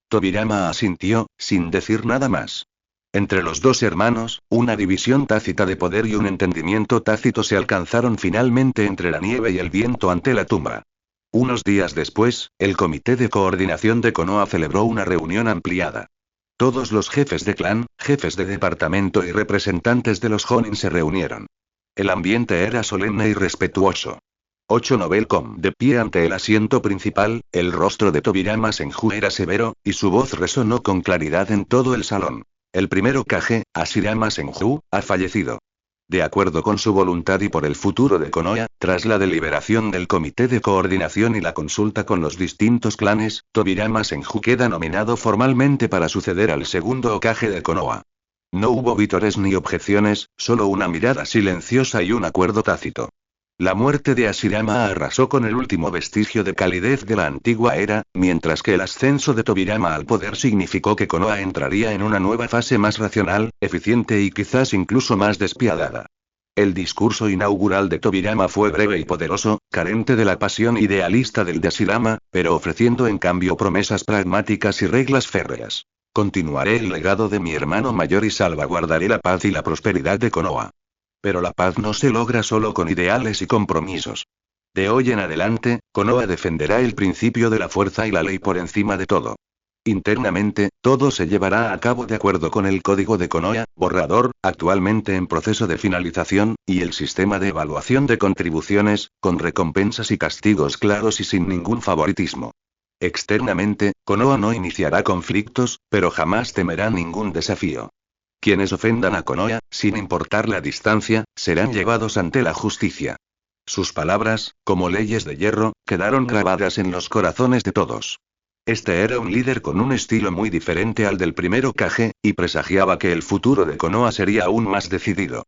Tobirama asintió, sin decir nada más. Entre los dos hermanos, una división tácita de poder y un entendimiento tácito se alcanzaron finalmente entre la nieve y el viento ante la tumba. Unos días después, el Comité de Coordinación de Konoha celebró una reunión ampliada. Todos los jefes de clan, jefes de departamento y representantes de los Jonin se reunieron. El ambiente era solemne y respetuoso. 8 Novelcom de pie ante el asiento principal, el rostro de Tobirama Senju era severo, y su voz resonó con claridad en todo el salón. El primer Hokage, Hashirama Senju, ha fallecido. De acuerdo con su voluntad y por el futuro de Konoha, tras la deliberación del Comité de Coordinación y la consulta con los distintos clanes, Tobirama Senju queda nominado formalmente para suceder al segundo Hokage de Konoha. No hubo vítores ni objeciones, solo una mirada silenciosa y un acuerdo tácito. La muerte de Hashirama arrasó con el último vestigio de calidez de la antigua era, mientras que el ascenso de Tobirama al poder significó que Konoha entraría en una nueva fase más racional, eficiente y quizás incluso más despiadada. El discurso inaugural de Tobirama fue breve y poderoso, carente de la pasión idealista del de Hashirama, pero ofreciendo en cambio promesas pragmáticas y reglas férreas. Continuaré el legado de mi hermano mayor y salvaguardaré la paz y la prosperidad de Konoha. Pero la paz no se logra solo con ideales y compromisos. De hoy en adelante, Konoha defenderá el principio de la fuerza y la ley por encima de todo. Internamente, todo se llevará a cabo de acuerdo con el código de Konoha, borrador, actualmente en proceso de finalización, y el sistema de evaluación de contribuciones, con recompensas y castigos claros y sin ningún favoritismo. Externamente, Konoha no iniciará conflictos, pero jamás temerá ningún desafío. Quienes ofendan a Konoha, sin importar la distancia, serán llevados ante la justicia. Sus palabras, como leyes de hierro, quedaron grabadas en los corazones de todos. Este era un líder con un estilo muy diferente al del primer Hokage, y presagiaba que el futuro de Konoha sería aún más decidido.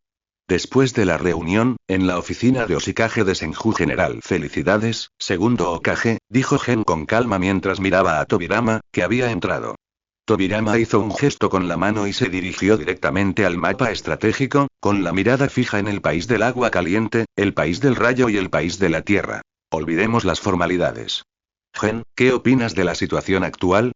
Después de la reunión, en la oficina de Hoshikage de Senju General. Felicidades, segundo Hokage, dijo Gen con calma mientras miraba a Tobirama, que había entrado. Tobirama hizo un gesto con la mano y se dirigió directamente al mapa estratégico, con la mirada fija en el país del agua caliente, el país del rayo y el país de la tierra. Olvidemos las formalidades. Gen, ¿qué opinas de la situación actual?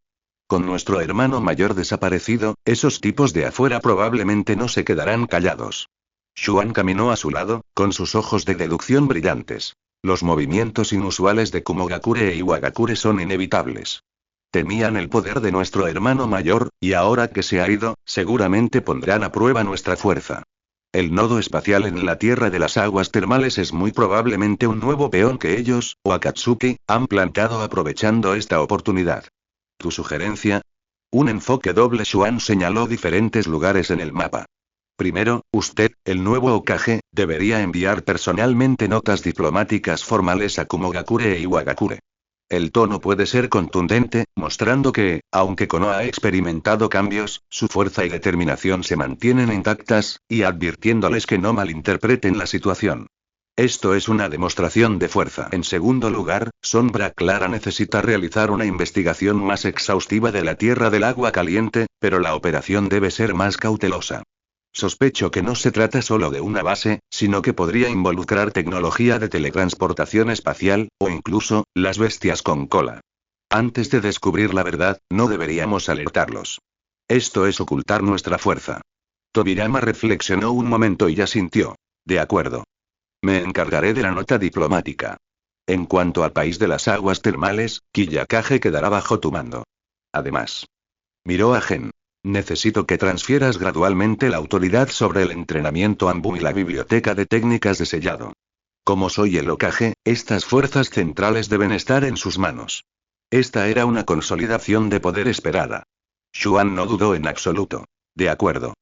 Con nuestro hermano mayor desaparecido, esos tipos de afuera probablemente no se quedarán callados. Xuan caminó a su lado, con sus ojos de deducción brillantes. Los movimientos inusuales de Kumogakure e Iwagakure son inevitables. Temían el poder de nuestro hermano mayor, y ahora que se ha ido, seguramente pondrán a prueba nuestra fuerza. El nodo espacial en la Tierra de las Aguas Termales es muy probablemente un nuevo peón que ellos, o Akatsuki, han plantado aprovechando esta oportunidad. ¿Tu sugerencia? Un enfoque doble. Xuan señaló diferentes lugares en el mapa. Primero, usted, el nuevo Hokage, debería enviar personalmente notas diplomáticas formales a Kumogakure e Iwagakure. El tono puede ser contundente, mostrando que, aunque Konoha ha experimentado cambios, su fuerza y determinación se mantienen intactas, y advirtiéndoles que no malinterpreten la situación. Esto es una demostración de fuerza. En segundo lugar, Sombra Clara necesita realizar una investigación más exhaustiva de la Tierra del Agua Caliente, pero la operación debe ser más cautelosa. Sospecho que no se trata solo de una base, sino que podría involucrar tecnología de teletransportación espacial, o incluso, las bestias con cola. Antes de descubrir la verdad, no deberíamos alertarlos. Esto es ocultar nuestra fuerza. Tobirama reflexionó un momento y asintió. De acuerdo. Me encargaré de la nota diplomática. En cuanto al país de las aguas termales, Kiyakage quedará bajo tu mando. Además. Miró a Gen. Necesito que transfieras gradualmente la autoridad sobre el entrenamiento Anbu y la biblioteca de técnicas de sellado. Como soy el Hokage, estas fuerzas centrales deben estar en sus manos. Esta era una consolidación de poder esperada. Xuan no dudó en absoluto. De acuerdo.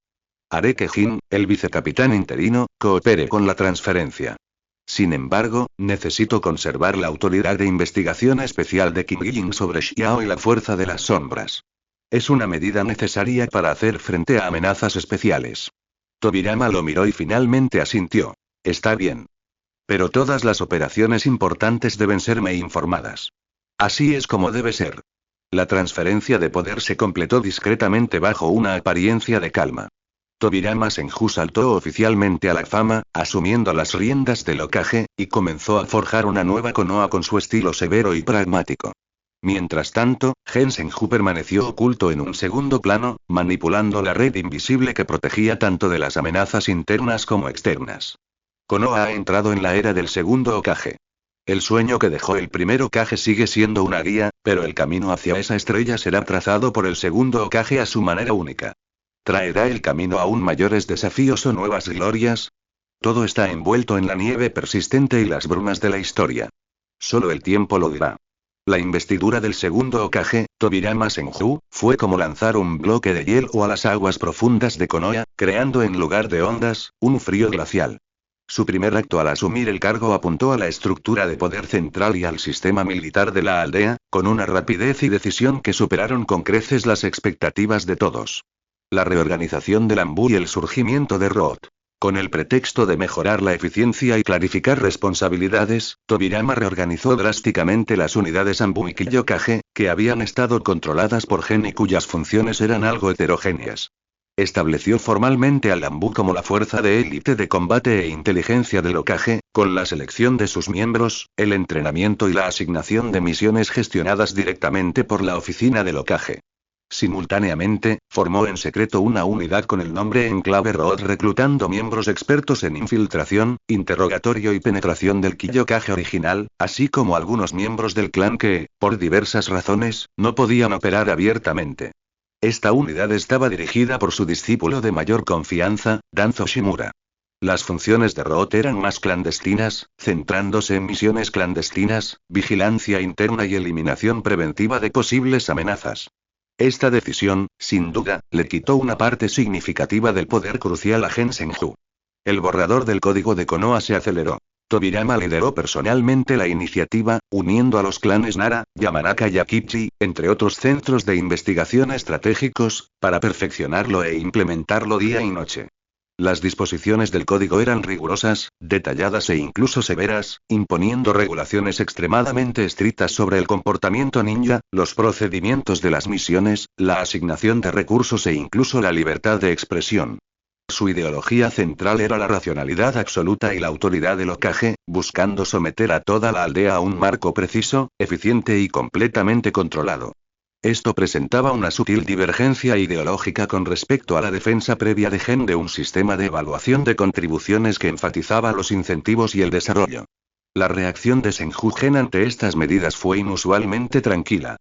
Haré que Jin, el vicecapitán interino, coopere con la transferencia. Sin embargo, necesito conservar la autoridad de investigación especial de Kim Jin sobre Xiao y la fuerza de las sombras. Es una medida necesaria para hacer frente a amenazas especiales. Tobirama lo miró y finalmente asintió. Está bien. Pero todas las operaciones importantes deben serme informadas. Así es como debe ser. La transferencia de poder se completó discretamente bajo una apariencia de calma. Tobirama Senju saltó oficialmente a la fama, asumiendo las riendas del Hokage, y comenzó a forjar una nueva Konoha con su estilo severo y pragmático. Mientras tanto, Gen Senju permaneció oculto en un segundo plano, manipulando la red invisible que protegía tanto de las amenazas internas como externas. Konoha ha entrado en la era del segundo Hokage. El sueño que dejó el primer Hokage sigue siendo una guía, pero el camino hacia esa estrella será trazado por el segundo Hokage a su manera única. ¿Traerá el camino aún mayores desafíos o nuevas glorias? Todo está envuelto en la nieve persistente y las brumas de la historia. Solo el tiempo lo dirá. La investidura del segundo Hokage, Tobirama Senju, fue como lanzar un bloque de hielo a las aguas profundas de Konoha, creando en lugar de ondas, un frío glacial. Su primer acto al asumir el cargo apuntó a la estructura de poder central y al sistema militar de la aldea, con una rapidez y decisión que superaron con creces las expectativas de todos. La reorganización del Ambú y el surgimiento de Root. Con el pretexto de mejorar la eficiencia y clarificar responsabilidades, Tobirama reorganizó drásticamente las unidades Ambú y Kiyokage, que habían estado controladas por Gen y cuyas funciones eran algo heterogéneas. Estableció formalmente al Ambú como la fuerza de élite de combate e inteligencia del Hokage, con la selección de sus miembros, el entrenamiento y la asignación de misiones gestionadas directamente por la oficina del Hokage. Simultáneamente, formó en secreto una unidad con el nombre Enclave Root reclutando miembros expertos en infiltración, interrogatorio y penetración del Kiyokage original, así como algunos miembros del clan que, por diversas razones, no podían operar abiertamente. Esta unidad estaba dirigida por su discípulo de mayor confianza, Danzo Shimura. Las funciones de Root eran más clandestinas, centrándose en misiones clandestinas, vigilancia interna y eliminación preventiva de posibles amenazas. Esta decisión, sin duda, le quitó una parte significativa del poder crucial a Gen Senju. El borrador del código de Konoha se aceleró. Tobirama lideró personalmente la iniciativa, uniendo a los clanes Nara, Yamanaka y Akichi, entre otros centros de investigación estratégicos, para perfeccionarlo e implementarlo día y noche. Las disposiciones del código eran rigurosas, detalladas e incluso severas, imponiendo regulaciones extremadamente estrictas sobre el comportamiento ninja, los procedimientos de las misiones, la asignación de recursos e incluso la libertad de expresión. Su ideología central era la racionalidad absoluta y la autoridad del Hokage, buscando someter a toda la aldea a un marco preciso, eficiente y completamente controlado. Esto presentaba una sutil divergencia ideológica con respecto a la defensa previa de Gen de un sistema de evaluación de contribuciones que enfatizaba los incentivos y el desarrollo. La reacción de Senju Gen ante estas medidas fue inusualmente tranquila.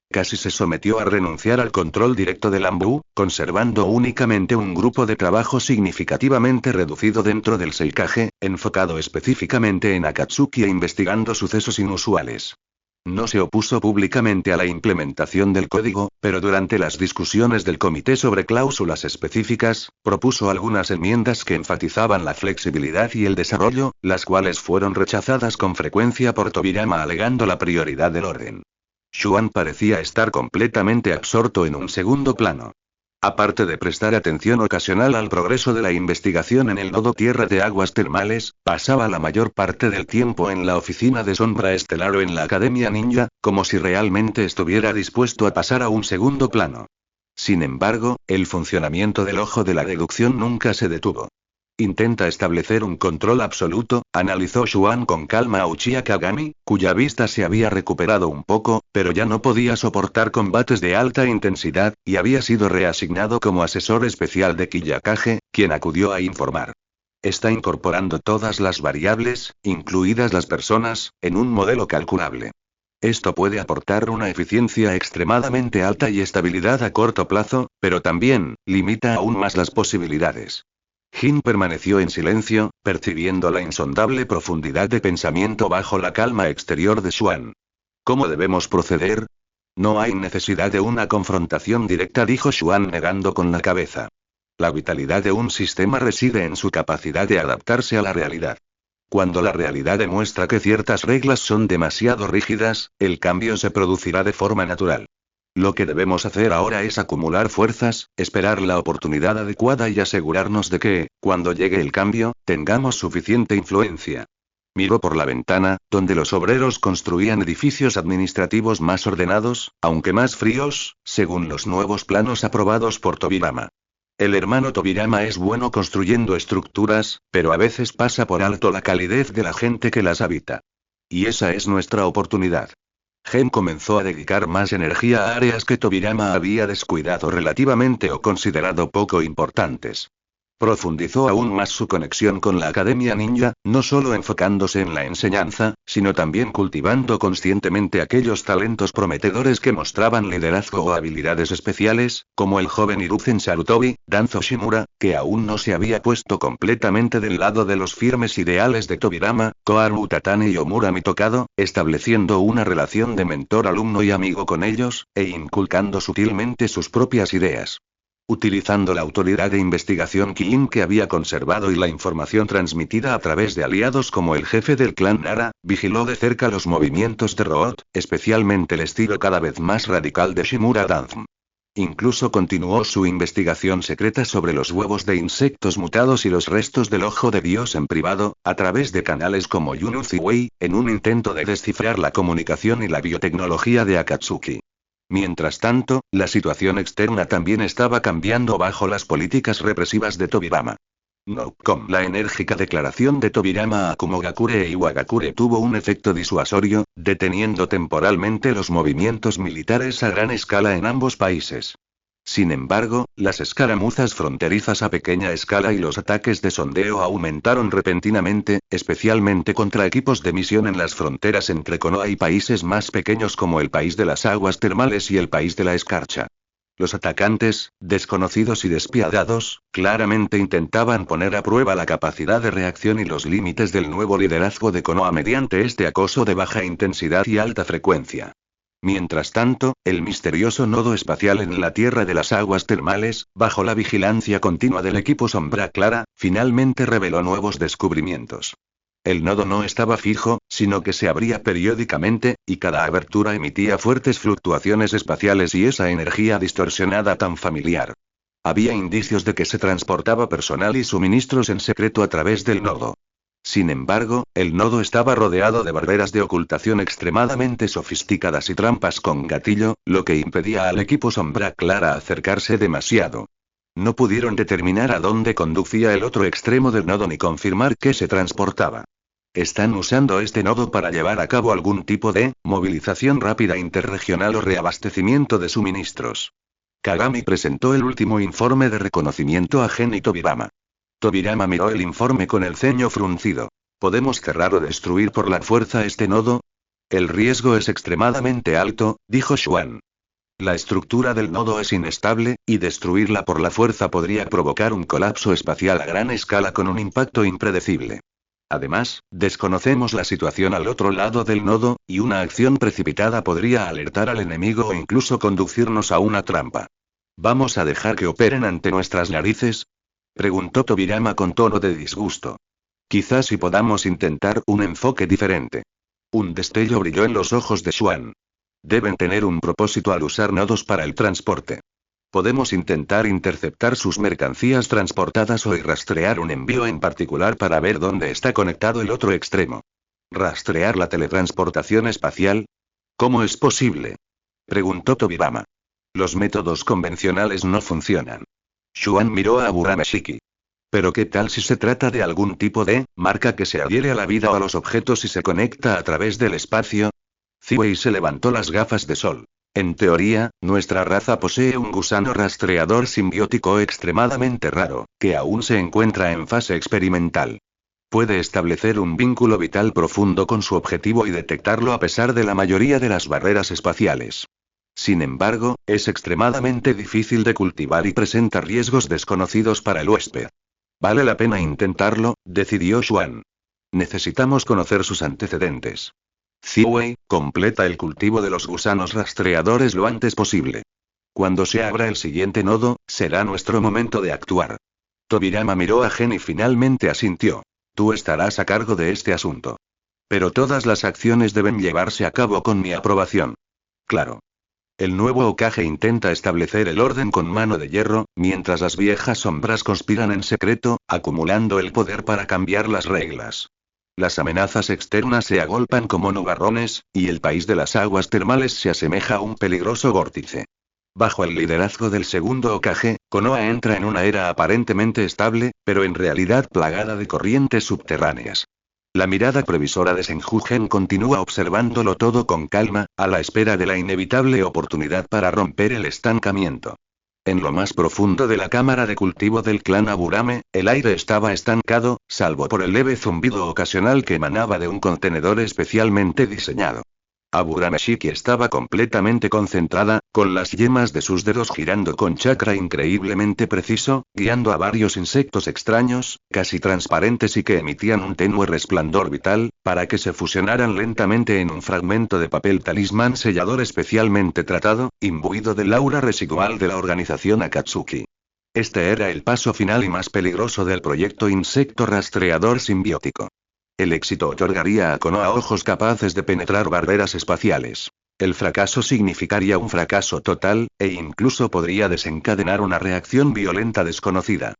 Casi se sometió a renunciar al control directo del Ambú, conservando únicamente un grupo de trabajo significativamente reducido dentro del Seikage, enfocado específicamente en Akatsuki e investigando sucesos inusuales. No se opuso públicamente a la implementación del código, pero durante las discusiones del comité sobre cláusulas específicas, propuso algunas enmiendas que enfatizaban la flexibilidad y el desarrollo, las cuales fueron rechazadas con frecuencia por Tobirama alegando la prioridad del orden. Xuan parecía estar completamente absorto en un segundo plano. Aparte de prestar atención ocasional al progreso de la investigación en el nodo Tierra de Aguas Termales, pasaba la mayor parte del tiempo en la oficina de Sombra Estelar o en la Academia Ninja, como si realmente estuviera dispuesto a pasar a un segundo plano. Sin embargo, el funcionamiento del ojo de la deducción nunca se detuvo. Intenta establecer un control absoluto, analizó Xuan con calma a Uchiha Kagami, cuya vista se había recuperado un poco, pero ya no podía soportar combates de alta intensidad, y había sido reasignado como asesor especial de Kiyokage, quien acudió a informar. Está incorporando todas las variables, incluidas las personas, en un modelo calculable. Esto puede aportar una eficiencia extremadamente alta y estabilidad a corto plazo, pero también, limita aún más las posibilidades. Jin permaneció en silencio, percibiendo la insondable profundidad de pensamiento bajo la calma exterior de Xuan. ¿Cómo debemos proceder? No hay necesidad de una confrontación directa, dijo Xuan negando con la cabeza. La vitalidad de un sistema reside en su capacidad de adaptarse a la realidad. Cuando la realidad demuestra que ciertas reglas son demasiado rígidas, el cambio se producirá de forma natural. Lo que debemos hacer ahora es acumular fuerzas, esperar la oportunidad adecuada y asegurarnos de que, cuando llegue el cambio, tengamos suficiente influencia. Miró por la ventana, donde los obreros construían edificios administrativos más ordenados, aunque más fríos, según los nuevos planos aprobados por Tobirama. El hermano Tobirama es bueno construyendo estructuras, pero a veces pasa por alto la calidez de la gente que las habita. Y esa es nuestra oportunidad. Gen comenzó a dedicar más energía a áreas que Tobirama había descuidado relativamente o considerado poco importantes. Profundizó aún más su conexión con la Academia Ninja, no solo enfocándose en la enseñanza, sino también cultivando conscientemente aquellos talentos prometedores que mostraban liderazgo o habilidades especiales, como el joven Hiruzen Sarutobi, Danzo Shimura, que aún no se había puesto completamente del lado de los firmes ideales de Tobirama, Koharu Tatane y Omura Mitokado, estableciendo una relación de mentor-alumno y amigo con ellos, e inculcando sutilmente sus propias ideas. Utilizando la autoridad de investigación Kiin que había conservado y la información transmitida a través de aliados como el jefe del clan Nara, vigiló de cerca los movimientos de Root, especialmente el estilo cada vez más radical de Shimura Danzm. Incluso continuó su investigación secreta sobre los huevos de insectos mutados y los restos del ojo de Dios en privado, a través de canales como Yunu Ziwei, en un intento de descifrar la comunicación y la biotecnología de Akatsuki. Mientras tanto, la situación externa también estaba cambiando bajo las políticas represivas de Tobirama. No, con la enérgica declaración de Tobirama a Kumogakure e Iwagakure tuvo un efecto disuasorio, deteniendo temporalmente los movimientos militares a gran escala en ambos países. Sin embargo, las escaramuzas fronterizas a pequeña escala y los ataques de sondeo aumentaron repentinamente, especialmente contra equipos de misión en las fronteras entre Konoha y países más pequeños como el país de las aguas termales y el país de la escarcha. Los atacantes, desconocidos y despiadados, claramente intentaban poner a prueba la capacidad de reacción y los límites del nuevo liderazgo de Konoha mediante este acoso de baja intensidad y alta frecuencia. Mientras tanto, el misterioso nodo espacial en la Tierra de las Aguas Termales, bajo la vigilancia continua del equipo Sombra Clara, finalmente reveló nuevos descubrimientos. El nodo no estaba fijo, sino que se abría periódicamente, y cada abertura emitía fuertes fluctuaciones espaciales y esa energía distorsionada tan familiar. Había indicios de que se transportaba personal y suministros en secreto a través del nodo. Sin embargo, el nodo estaba rodeado de barreras de ocultación extremadamente sofisticadas y trampas con gatillo, lo que impedía al equipo Sombra Clara acercarse demasiado. No pudieron determinar a dónde conducía el otro extremo del nodo ni confirmar que se transportaba. Están usando este nodo para llevar a cabo algún tipo de movilización rápida interregional o reabastecimiento de suministros. Kagami presentó el último informe de reconocimiento a Gen y Tobirama. Tobirama miró el informe con el ceño fruncido. ¿Podemos cerrar o destruir por la fuerza este nodo? El riesgo es extremadamente alto, dijo Xuan. La estructura del nodo es inestable, y destruirla por la fuerza podría provocar un colapso espacial a gran escala con un impacto impredecible. Además, desconocemos la situación al otro lado del nodo, y una acción precipitada podría alertar al enemigo o incluso conducirnos a una trampa. ¿Vamos a dejar que operen ante nuestras narices?, preguntó Tobirama con tono de disgusto. Quizás si podamos intentar un enfoque diferente. Un destello brilló en los ojos de Xuan. Deben tener un propósito al usar nodos para el transporte. Podemos intentar interceptar sus mercancías transportadas o rastrear un envío en particular para ver dónde está conectado el otro extremo. ¿Rastrear la teletransportación espacial? ¿Cómo es posible?, preguntó Tobirama. Los métodos convencionales no funcionan. Xuan miró a Aburameshiki. ¿Pero qué tal si se trata de algún tipo de marca que se adhiere a la vida o a los objetos y se conecta a través del espacio? Ziwei se levantó las gafas de sol. En teoría, nuestra raza posee un gusano rastreador simbiótico extremadamente raro, que aún se encuentra en fase experimental. Puede establecer un vínculo vital profundo con su objetivo y detectarlo a pesar de la mayoría de las barreras espaciales. Sin embargo, es extremadamente difícil de cultivar y presenta riesgos desconocidos para el huésped. Vale la pena intentarlo, decidió Xuan. Necesitamos conocer sus antecedentes. Ziwei, completa el cultivo de los gusanos rastreadores lo antes posible. Cuando se abra el siguiente nodo, será nuestro momento de actuar. Tobirama miró a Gen y finalmente asintió. Tú estarás a cargo de este asunto. Pero todas las acciones deben llevarse a cabo con mi aprobación. Claro. El nuevo Hokage intenta establecer el orden con mano de hierro, mientras las viejas sombras conspiran en secreto, acumulando el poder para cambiar las reglas. Las amenazas externas se agolpan como nubarrones, y el país de las aguas termales se asemeja a un peligroso vórtice. Bajo el liderazgo del segundo Hokage, Konoha entra en una era aparentemente estable, pero en realidad plagada de corrientes subterráneas. La mirada previsora de Senju-gen continúa observándolo todo con calma, a la espera de la inevitable oportunidad para romper el estancamiento. En lo más profundo de la cámara de cultivo del clan Aburame, el aire estaba estancado, salvo por el leve zumbido ocasional que emanaba de un contenedor especialmente diseñado. Aburameshiki estaba completamente concentrada, con las yemas de sus dedos girando con chakra increíblemente preciso, guiando a varios insectos extraños, casi transparentes y que emitían un tenue resplandor vital, para que se fusionaran lentamente en un fragmento de papel talismán sellador especialmente tratado, imbuido del aura residual de la organización Akatsuki. Este era el paso final y más peligroso del proyecto Insecto Rastreador Simbiótico. El éxito otorgaría a Konoha ojos capaces de penetrar barreras espaciales. El fracaso significaría un fracaso total, e incluso podría desencadenar una reacción violenta desconocida.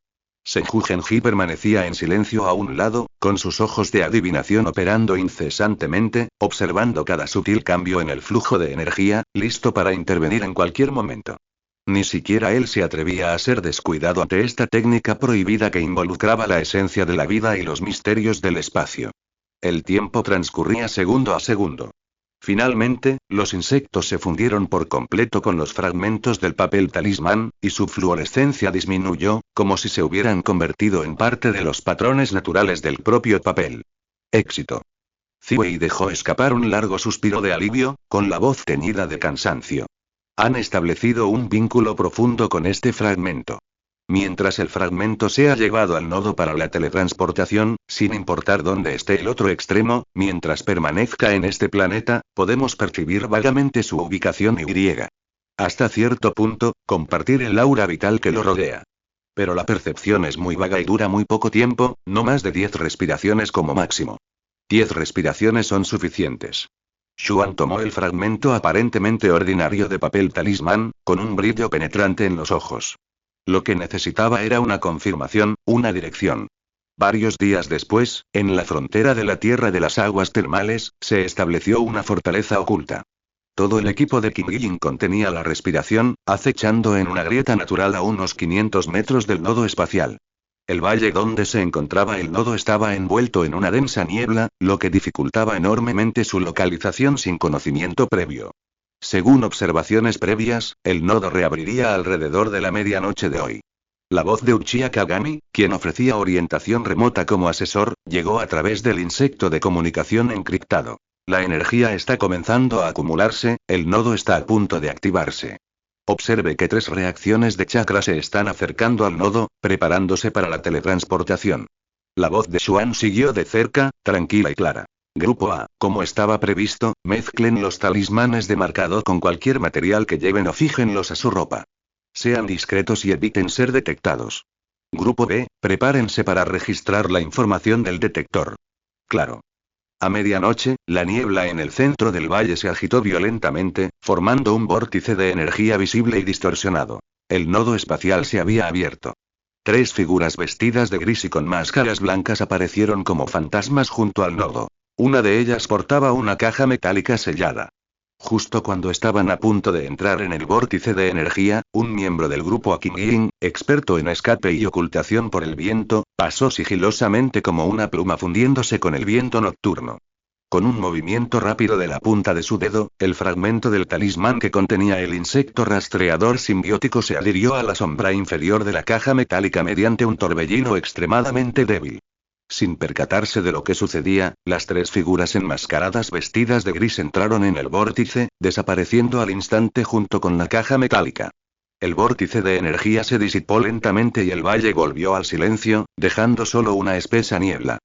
Senju Genji permanecía en silencio a un lado, con sus ojos de adivinación operando incesantemente, observando cada sutil cambio en el flujo de energía, listo para intervenir en cualquier momento. Ni siquiera él se atrevía a ser descuidado ante esta técnica prohibida que involucraba la esencia de la vida y los misterios del espacio. El tiempo transcurría segundo a segundo. Finalmente, los insectos se fundieron por completo con los fragmentos del papel talismán, y su fluorescencia disminuyó, como si se hubieran convertido en parte de los patrones naturales del propio papel. Éxito. Ziwei dejó escapar un largo suspiro de alivio, con la voz teñida de cansancio. Han establecido un vínculo profundo con este fragmento. Mientras el fragmento sea llevado al nodo para la teletransportación, sin importar dónde esté el otro extremo, mientras permanezca en este planeta, podemos percibir vagamente su ubicación y. Hasta cierto punto, compartir el aura vital que lo rodea. Pero la percepción es muy vaga y dura muy poco tiempo, no más de 10 respiraciones como máximo. 10 respiraciones son suficientes. Xuan tomó el fragmento aparentemente ordinario de papel talismán, con un brillo penetrante en los ojos. Lo que necesitaba era una confirmación, una dirección. Varios días después, en la frontera de la Tierra de las Aguas Termales, se estableció una fortaleza oculta. Todo el equipo de Kim contenía la respiración, acechando en una grieta natural a unos 500 metros del nodo espacial. El valle donde se encontraba el nodo estaba envuelto en una densa niebla, lo que dificultaba enormemente su localización sin conocimiento previo. Según observaciones previas, el nodo reabriría alrededor de la medianoche de hoy. La voz de Uchiha Kagami, quien ofrecía orientación remota como asesor, llegó a través del insecto de comunicación encriptado. La energía está comenzando a acumularse, el nodo está a punto de activarse. Observe que 3 reacciones de chakra se están acercando al nodo, preparándose para la teletransportación. La voz de Xuan siguió de cerca, tranquila y clara. Grupo A, como estaba previsto, mezclen los talismanes de marcado con cualquier material que lleven o fíjenlos a su ropa. Sean discretos y eviten ser detectados. Grupo B, prepárense para registrar la información del detector. Claro. A medianoche, la niebla en el centro del valle se agitó violentamente, formando un vórtice de energía visible y distorsionado. El nodo espacial se había abierto. 3 figuras vestidas de gris y con máscaras blancas aparecieron como fantasmas junto al nodo. Una de ellas portaba una caja metálica sellada. Justo cuando estaban a punto de entrar en el vórtice de energía, un miembro del grupo Akin, experto en escape y ocultación por el viento, pasó sigilosamente como una pluma fundiéndose con el viento nocturno. Con un movimiento rápido de la punta de su dedo, el fragmento del talismán que contenía el insecto rastreador simbiótico se adhirió a la sombra inferior de la caja metálica mediante un torbellino extremadamente débil. Sin percatarse de lo que sucedía, las 3 figuras enmascaradas vestidas de gris entraron en el vórtice, desapareciendo al instante junto con la caja metálica. El vórtice de energía se disipó lentamente y el valle volvió al silencio, dejando solo una espesa niebla.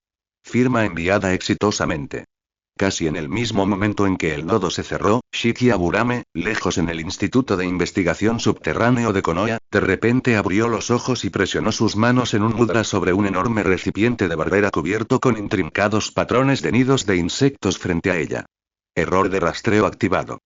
Firma enviada exitosamente. Casi en el mismo momento en que el nodo se cerró, Shiki Aburame, lejos en el Instituto de Investigación Subterráneo de Konoha, de repente abrió los ojos y presionó sus manos en un mudra sobre un enorme recipiente de barrera cubierto con intrincados patrones de nidos de insectos frente a ella. Error de rastreo activado.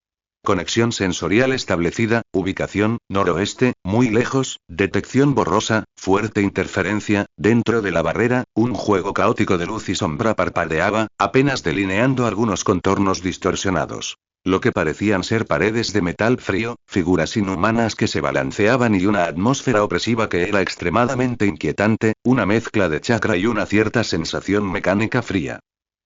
Conexión sensorial establecida, ubicación, noroeste, muy lejos, detección borrosa, fuerte interferencia, dentro de la barrera, un juego caótico de luz y sombra parpadeaba, apenas delineando algunos contornos distorsionados. Lo que parecían ser paredes de metal frío, figuras inhumanas que se balanceaban y una atmósfera opresiva que era extremadamente inquietante, una mezcla de chakra y una cierta sensación mecánica fría.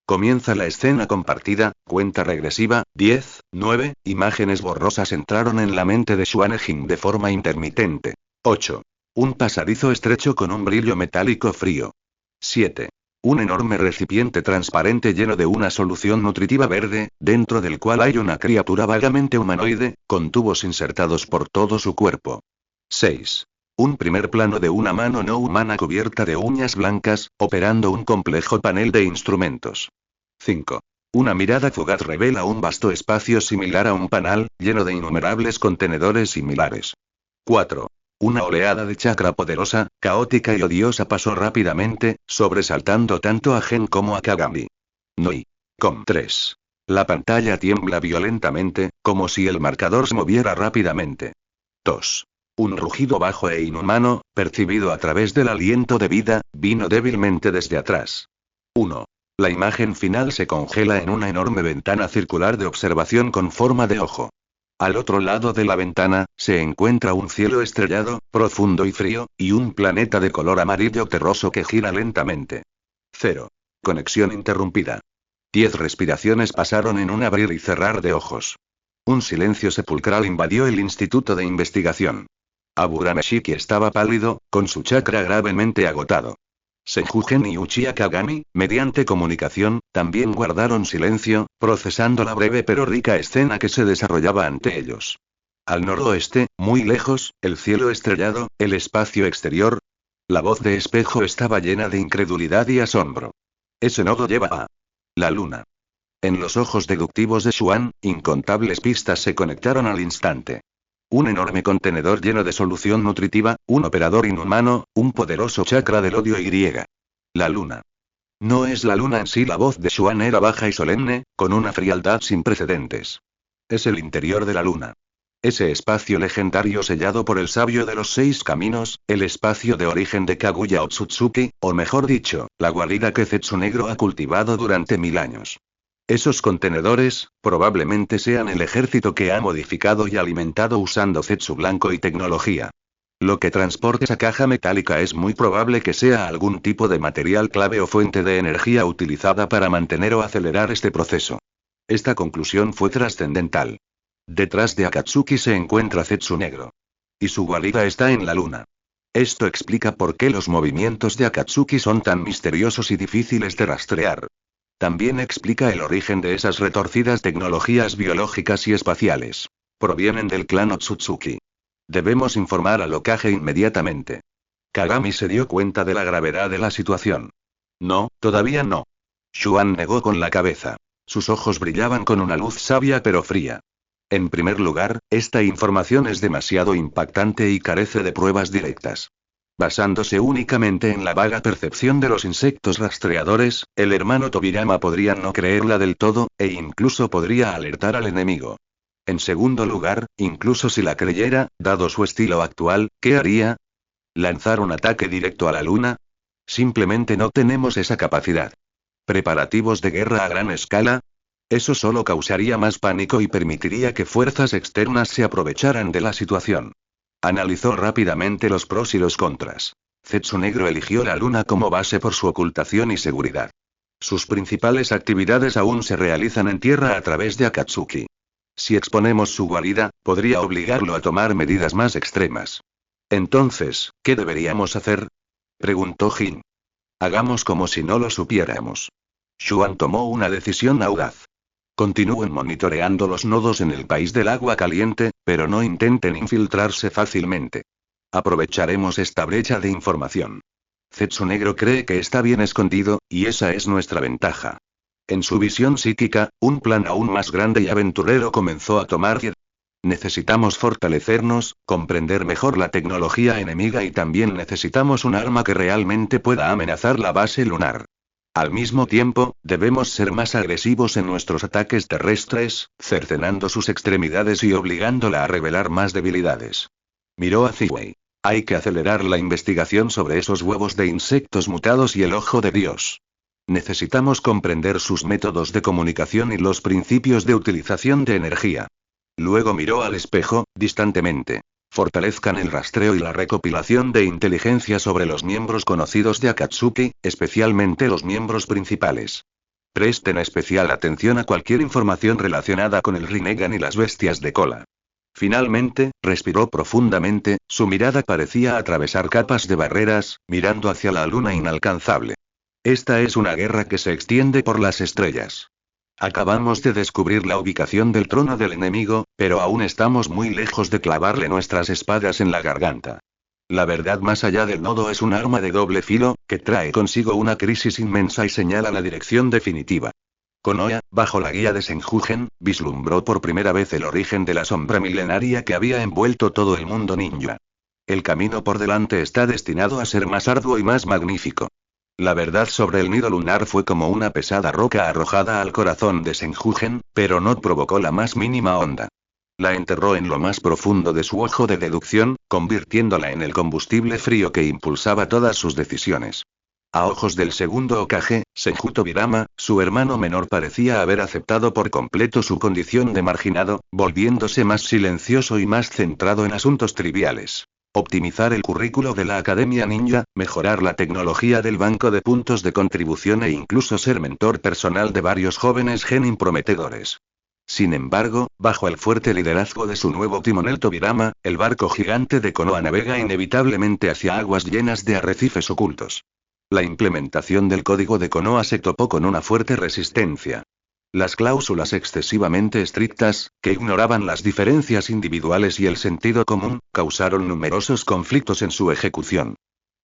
Comienza la escena compartida, cuenta regresiva, 10, 9, imágenes borrosas entraron en la mente de Xuanejin de forma intermitente. 8. Un pasadizo estrecho con un brillo metálico frío. 7. Un enorme recipiente transparente lleno de una solución nutritiva verde, dentro del cual hay una criatura vagamente humanoide, con tubos insertados por todo su cuerpo. 6. Un primer plano de una mano no humana cubierta de uñas blancas, operando un complejo panel de instrumentos. 5. Una mirada fugaz revela un vasto espacio similar a un panal, lleno de innumerables contenedores similares. 4. Una oleada de chakra poderosa, caótica y odiosa pasó rápidamente, sobresaltando tanto a Gen como a Kagami. Noi. Com 3. La pantalla tiembla violentamente, como si el marcador se moviera rápidamente. 2. Un rugido bajo e inhumano, percibido a través del aliento de vida, vino débilmente desde atrás. 1. La imagen final se congela en una enorme ventana circular de observación con forma de ojo. Al otro lado de la ventana, se encuentra un cielo estrellado, profundo y frío, y un planeta de color amarillo terroso que gira lentamente. 0. Conexión interrumpida. 10 respiraciones pasaron en un abrir y cerrar de ojos. Un silencio sepulcral invadió el instituto de investigación. Aburameshiki estaba pálido, con su chakra gravemente agotado. Senjugen y Uchiha Kagami, mediante comunicación, también guardaron silencio, procesando la breve pero rica escena que se desarrollaba ante ellos. Al noroeste, muy lejos, el cielo estrellado, el espacio exterior. La voz de Espejo estaba llena de incredulidad y asombro. Ese nodo lleva a la luna. En los ojos deductivos de Xuan, incontables pistas se conectaron al instante. Un enorme contenedor lleno de solución nutritiva, un operador inhumano, un poderoso chakra del odio y. La luna. No es la luna en sí, la voz de Xuan era baja y solemne, con una frialdad sin precedentes. Es el interior de la luna. Ese espacio legendario sellado por el sabio de los 6 caminos, el espacio de origen de Kaguya Otsutsuki, o mejor dicho, la guarida que Zetsu Negro ha cultivado durante 1000 años. Esos contenedores, probablemente sean el ejército que ha modificado y alimentado usando Zetsu blanco y tecnología. Lo que transporte esa caja metálica es muy probable que sea algún tipo de material clave o fuente de energía utilizada para mantener o acelerar este proceso. Esta conclusión fue trascendental. Detrás de Akatsuki se encuentra Zetsu Negro. Y su guarida está en la luna. Esto explica por qué los movimientos de Akatsuki son tan misteriosos y difíciles de rastrear. También explica el origen de esas retorcidas tecnologías biológicas y espaciales. Provienen del clan Otsutsuki. Debemos informar al Hokage inmediatamente. Kagami se dio cuenta de la gravedad de la situación. No, todavía no. Xuan negó con la cabeza. Sus ojos brillaban con una luz sabia pero fría. En primer lugar, esta información es demasiado impactante y carece de pruebas directas. Basándose únicamente en la vaga percepción de los insectos rastreadores, el hermano Tobirama podría no creerla del todo, e incluso podría alertar al enemigo. En segundo lugar, incluso si la creyera, dado su estilo actual, ¿qué haría? ¿Lanzar un ataque directo a la luna? Simplemente no tenemos esa capacidad. ¿Preparativos de guerra a gran escala? Eso solo causaría más pánico y permitiría que fuerzas externas se aprovecharan de la situación. Analizó rápidamente los pros y los contras. Zetsu Negro eligió la luna como base por su ocultación y seguridad. Sus principales actividades aún se realizan en tierra a través de Akatsuki. Si exponemos su guarida, podría obligarlo a tomar medidas más extremas. Entonces, ¿qué deberíamos hacer?, preguntó Jin. Hagamos como si no lo supiéramos. Xuan tomó una decisión audaz. Continúen monitoreando los nodos en el país del agua caliente, pero no intenten infiltrarse fácilmente. Aprovecharemos esta brecha de información. Zetsu Negro cree que está bien escondido, y esa es nuestra ventaja. En su visión psíquica, un plan aún más grande y aventurero comenzó a tomar vida. Necesitamos fortalecernos, comprender mejor la tecnología enemiga y también necesitamos un arma que realmente pueda amenazar la base lunar. Al mismo tiempo, debemos ser más agresivos en nuestros ataques terrestres, cercenando sus extremidades y obligándola a revelar más debilidades. Miró a Ziwei. Hay que acelerar la investigación sobre esos huevos de insectos mutados y el ojo de Dios. Necesitamos comprender sus métodos de comunicación y los principios de utilización de energía. Luego miró al espejo, distantemente. Fortalezcan el rastreo y la recopilación de inteligencia sobre los miembros conocidos de Akatsuki, especialmente los miembros principales. Presten especial atención a cualquier información relacionada con el Rinnegan y las bestias de cola. Finalmente, respiró profundamente, su mirada parecía atravesar capas de barreras, mirando hacia la luna inalcanzable. Esta es una guerra que se extiende por las estrellas. Acabamos de descubrir la ubicación del trono del enemigo, pero aún estamos muy lejos de clavarle nuestras espadas en la garganta. La verdad más allá del nodo es un arma de doble filo, que trae consigo una crisis inmensa y señala la dirección definitiva. Konoha, bajo la guía de Senjugen, vislumbró por primera vez el origen de la sombra milenaria que había envuelto todo el mundo ninja. El camino por delante está destinado a ser más arduo y más magnífico. La verdad sobre el nido lunar fue como una pesada roca arrojada al corazón de Senjugen, pero no provocó la más mínima onda. La enterró en lo más profundo de su ojo de deducción, convirtiéndola en el combustible frío que impulsaba todas sus decisiones. A ojos del segundo Hokage, Senju Tobirama, su hermano menor parecía haber aceptado por completo su condición de marginado, volviéndose más silencioso y más centrado en asuntos triviales. Optimizar el currículo de la Academia Ninja, mejorar la tecnología del banco de puntos de contribución e incluso ser mentor personal de varios jóvenes genin prometedores. Sin embargo, bajo el fuerte liderazgo de su nuevo timonel Tobirama, el barco gigante de Konoha navega inevitablemente hacia aguas llenas de arrecifes ocultos. La implementación del código de Konoha se topó con una fuerte resistencia. Las cláusulas excesivamente estrictas, que ignoraban las diferencias individuales y el sentido común, causaron numerosos conflictos en su ejecución.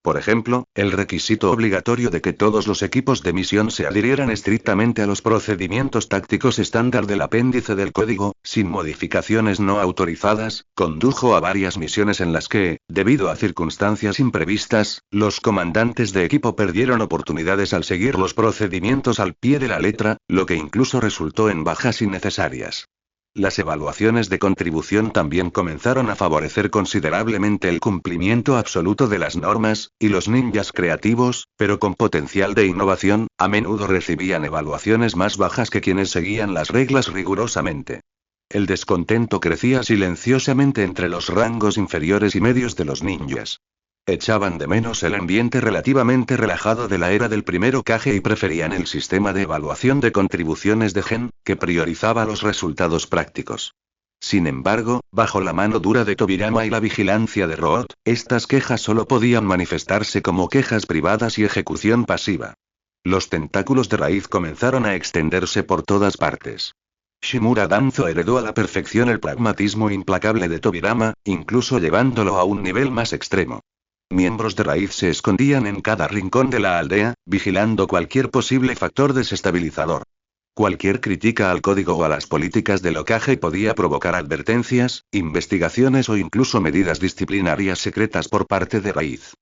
Por ejemplo, el requisito obligatorio de que todos los equipos de misión se adhirieran estrictamente a los procedimientos tácticos estándar del apéndice del código, sin modificaciones no autorizadas, condujo a varias misiones en las que, debido a circunstancias imprevistas, los comandantes de equipo perdieron oportunidades al seguir los procedimientos al pie de la letra, lo que incluso resultó en bajas innecesarias. Las evaluaciones de contribución también comenzaron a favorecer considerablemente el cumplimiento absoluto de las normas, y los ninjas creativos, pero con potencial de innovación, a menudo recibían evaluaciones más bajas que quienes seguían las reglas rigurosamente. El descontento crecía silenciosamente entre los rangos inferiores y medios de los ninjas. Echaban de menos el ambiente relativamente relajado de la era del primer Hokage y preferían el sistema de evaluación de contribuciones de Gen, que priorizaba los resultados prácticos. Sin embargo, bajo la mano dura de Tobirama y la vigilancia de Root, estas quejas solo podían manifestarse como quejas privadas y ejecución pasiva. Los tentáculos de raíz comenzaron a extenderse por todas partes. Shimura Danzo heredó a la perfección el pragmatismo implacable de Tobirama, incluso llevándolo a un nivel más extremo. Miembros de raíz se escondían en cada rincón de la aldea, vigilando cualquier posible factor desestabilizador. Cualquier crítica al código o a las políticas del Hokage podía provocar advertencias, investigaciones o incluso medidas disciplinarias secretas por parte de raíz.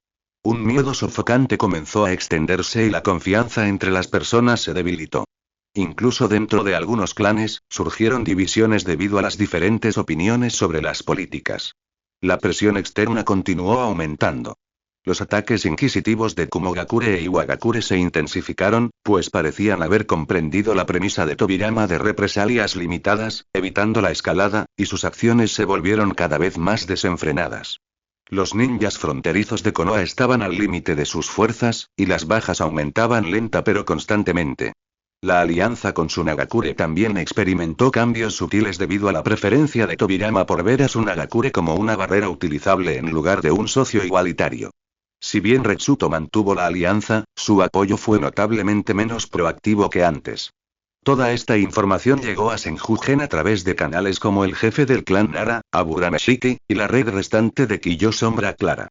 Un miedo sofocante comenzó a extenderse y la confianza entre las personas se debilitó. Incluso dentro de algunos clanes, surgieron divisiones debido a las diferentes opiniones sobre las políticas. La presión externa continuó aumentando. Los ataques inquisitivos de Kumogakure e Iwagakure se intensificaron, pues parecían haber comprendido la premisa de Tobirama de represalias limitadas, evitando la escalada, y sus acciones se volvieron cada vez más desenfrenadas. Los ninjas fronterizos de Konoha estaban al límite de sus fuerzas, y las bajas aumentaban lenta pero constantemente. La alianza con Tsunagakure también experimentó cambios sutiles debido a la preferencia de Tobirama por ver a Tsunagakure como una barrera utilizable en lugar de un socio igualitario. Si bien Retsuto mantuvo la alianza, su apoyo fue notablemente menos proactivo que antes. Toda esta información llegó a Senjugen a través de canales como el jefe del clan Nara, Aburameshiki, y la red restante de Kiyo Sombra Clara.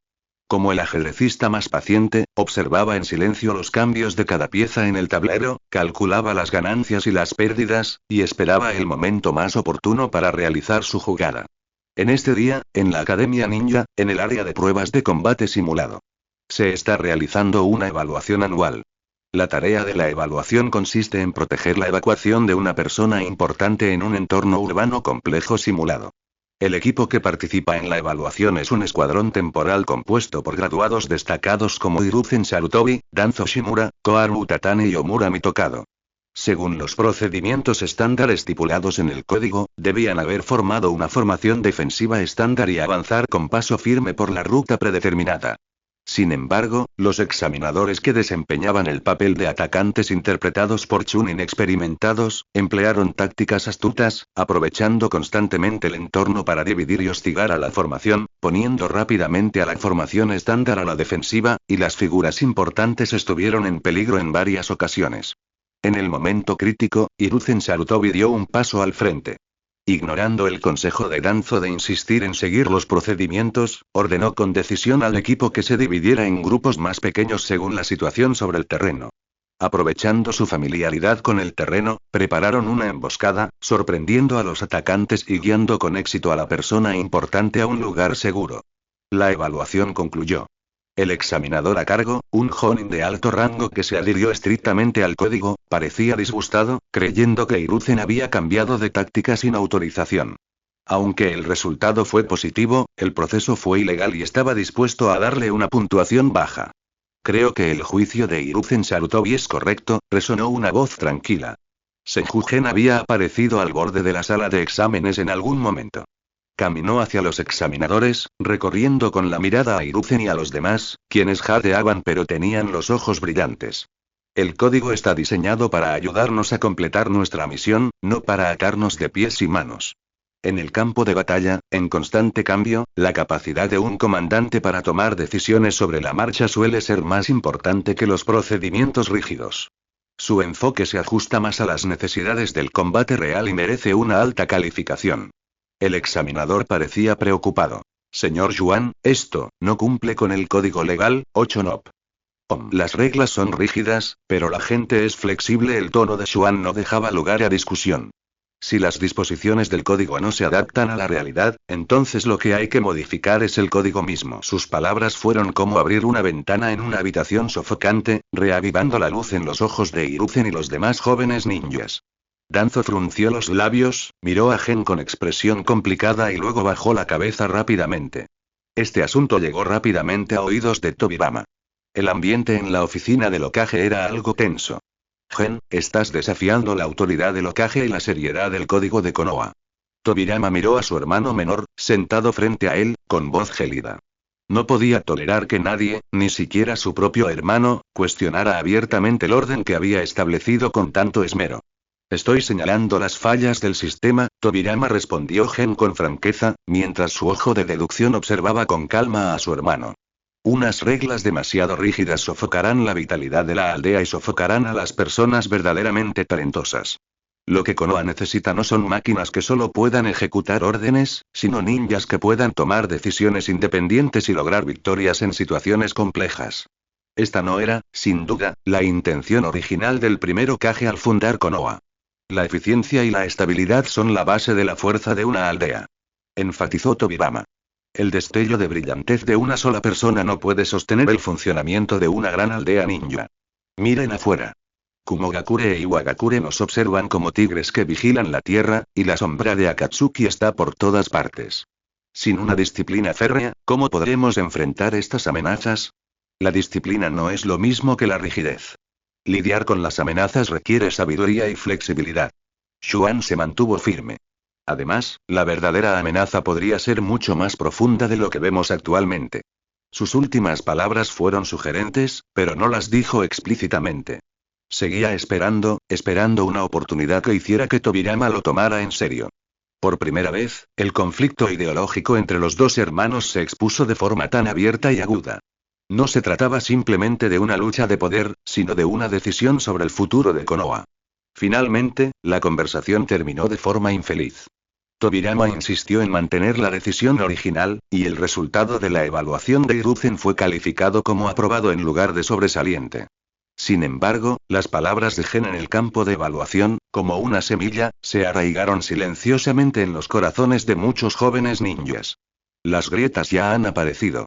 Como el ajedrecista más paciente, observaba en silencio los cambios de cada pieza en el tablero, calculaba las ganancias y las pérdidas, y esperaba el momento más oportuno para realizar su jugada. En este día, en la Academia Ninja, en el área de pruebas de combate simulado, se está realizando una evaluación anual. La tarea de la evaluación consiste en proteger la evacuación de una persona importante en un entorno urbano complejo simulado. El equipo que participa en la evaluación es un escuadrón temporal compuesto por graduados destacados como Hiruzen Sarutobi, Danzo Shimura, Koharu Utatane y Omura Mitokado. Según los procedimientos estándar estipulados en el código, debían haber formado una formación defensiva estándar y avanzar con paso firme por la ruta predeterminada. Sin embargo, los examinadores que desempeñaban el papel de atacantes interpretados por Chunin experimentados, emplearon tácticas astutas, aprovechando constantemente el entorno para dividir y hostigar a la formación, poniendo rápidamente a la formación estándar a la defensiva, y las figuras importantes estuvieron en peligro en varias ocasiones. En el momento crítico, Hiruzen Sarutobi dio un paso al frente. Ignorando el consejo de Danzo de insistir en seguir los procedimientos, ordenó con decisión al equipo que se dividiera en grupos más pequeños según la situación sobre el terreno. Aprovechando su familiaridad con el terreno, prepararon una emboscada, sorprendiendo a los atacantes y guiando con éxito a la persona importante a un lugar seguro. La evaluación concluyó. El examinador a cargo, un jonin de alto rango que se adhirió estrictamente al código, parecía disgustado, creyendo que Hiruzen había cambiado de táctica sin autorización. Aunque el resultado fue positivo, el proceso fue ilegal y estaba dispuesto a darle una puntuación baja. Creo que el juicio de Hiruzen Sarutobi es correcto, resonó una voz tranquila. Senjugen había aparecido al borde de la sala de exámenes en algún momento. Caminó hacia los examinadores, recorriendo con la mirada a Hiruzen y a los demás, quienes jadeaban pero tenían los ojos brillantes. El código está diseñado para ayudarnos a completar nuestra misión, no para atarnos de pies y manos. En el campo de batalla, en constante cambio, la capacidad de un comandante para tomar decisiones sobre la marcha suele ser más importante que los procedimientos rígidos. Su enfoque se ajusta más a las necesidades del combate real y merece una alta calificación. El examinador parecía preocupado. Señor Yuan, esto no cumple con el código legal, 8 NOP. Las reglas son rígidas, pero la gente es flexible. El tono de Xuan no dejaba lugar a discusión. Si las disposiciones del código no se adaptan a la realidad, entonces lo que hay que modificar es el código mismo. Sus palabras fueron como abrir una ventana en una habitación sofocante, reavivando la luz en los ojos de Hiruzen y los demás jóvenes ninjas. Danzo frunció los labios, miró a Gen con expresión complicada y luego bajó la cabeza rápidamente. Este asunto llegó rápidamente a oídos de Tobirama. El ambiente en la oficina del Hokage era algo tenso. Gen, estás desafiando la autoridad del Hokage y la seriedad del código de Konoha. Tobirama miró a su hermano menor, sentado frente a él, con voz gélida. No podía tolerar que nadie, ni siquiera su propio hermano, cuestionara abiertamente el orden que había establecido con tanto esmero. Estoy señalando las fallas del sistema, Tobirama respondió Gen con franqueza, mientras su ojo de deducción observaba con calma a su hermano. Unas reglas demasiado rígidas sofocarán la vitalidad de la aldea y sofocarán a las personas verdaderamente talentosas. Lo que Konoha necesita no son máquinas que solo puedan ejecutar órdenes, sino ninjas que puedan tomar decisiones independientes y lograr victorias en situaciones complejas. Esta no era, sin duda, la intención original del primer Hokage al fundar Konoha. La eficiencia y la estabilidad son la base de la fuerza de una aldea. Enfatizó Tobirama. El destello de brillantez de una sola persona no puede sostener el funcionamiento de una gran aldea ninja. Miren afuera. Kumogakure e Iwagakure nos observan como tigres que vigilan la tierra, y la sombra de Akatsuki está por todas partes. Sin una disciplina férrea, ¿cómo podremos enfrentar estas amenazas? La disciplina no es lo mismo que la rigidez. Lidiar con las amenazas requiere sabiduría y flexibilidad. Xuan se mantuvo firme. Además, la verdadera amenaza podría ser mucho más profunda de lo que vemos actualmente. Sus últimas palabras fueron sugerentes, pero no las dijo explícitamente. Seguía esperando una oportunidad que hiciera que Tobirama lo tomara en serio. Por primera vez, el conflicto ideológico entre los dos hermanos se expuso de forma tan abierta y aguda. No se trataba simplemente de una lucha de poder, sino de una decisión sobre el futuro de Konoha. Finalmente, la conversación terminó de forma infeliz. Tobirama insistió en mantener la decisión original, y el resultado de la evaluación de Hiruzen fue calificado como aprobado en lugar de sobresaliente. Sin embargo, las palabras de Gen en el campo de evaluación, como una semilla, se arraigaron silenciosamente en los corazones de muchos jóvenes ninjas. Las grietas ya han aparecido.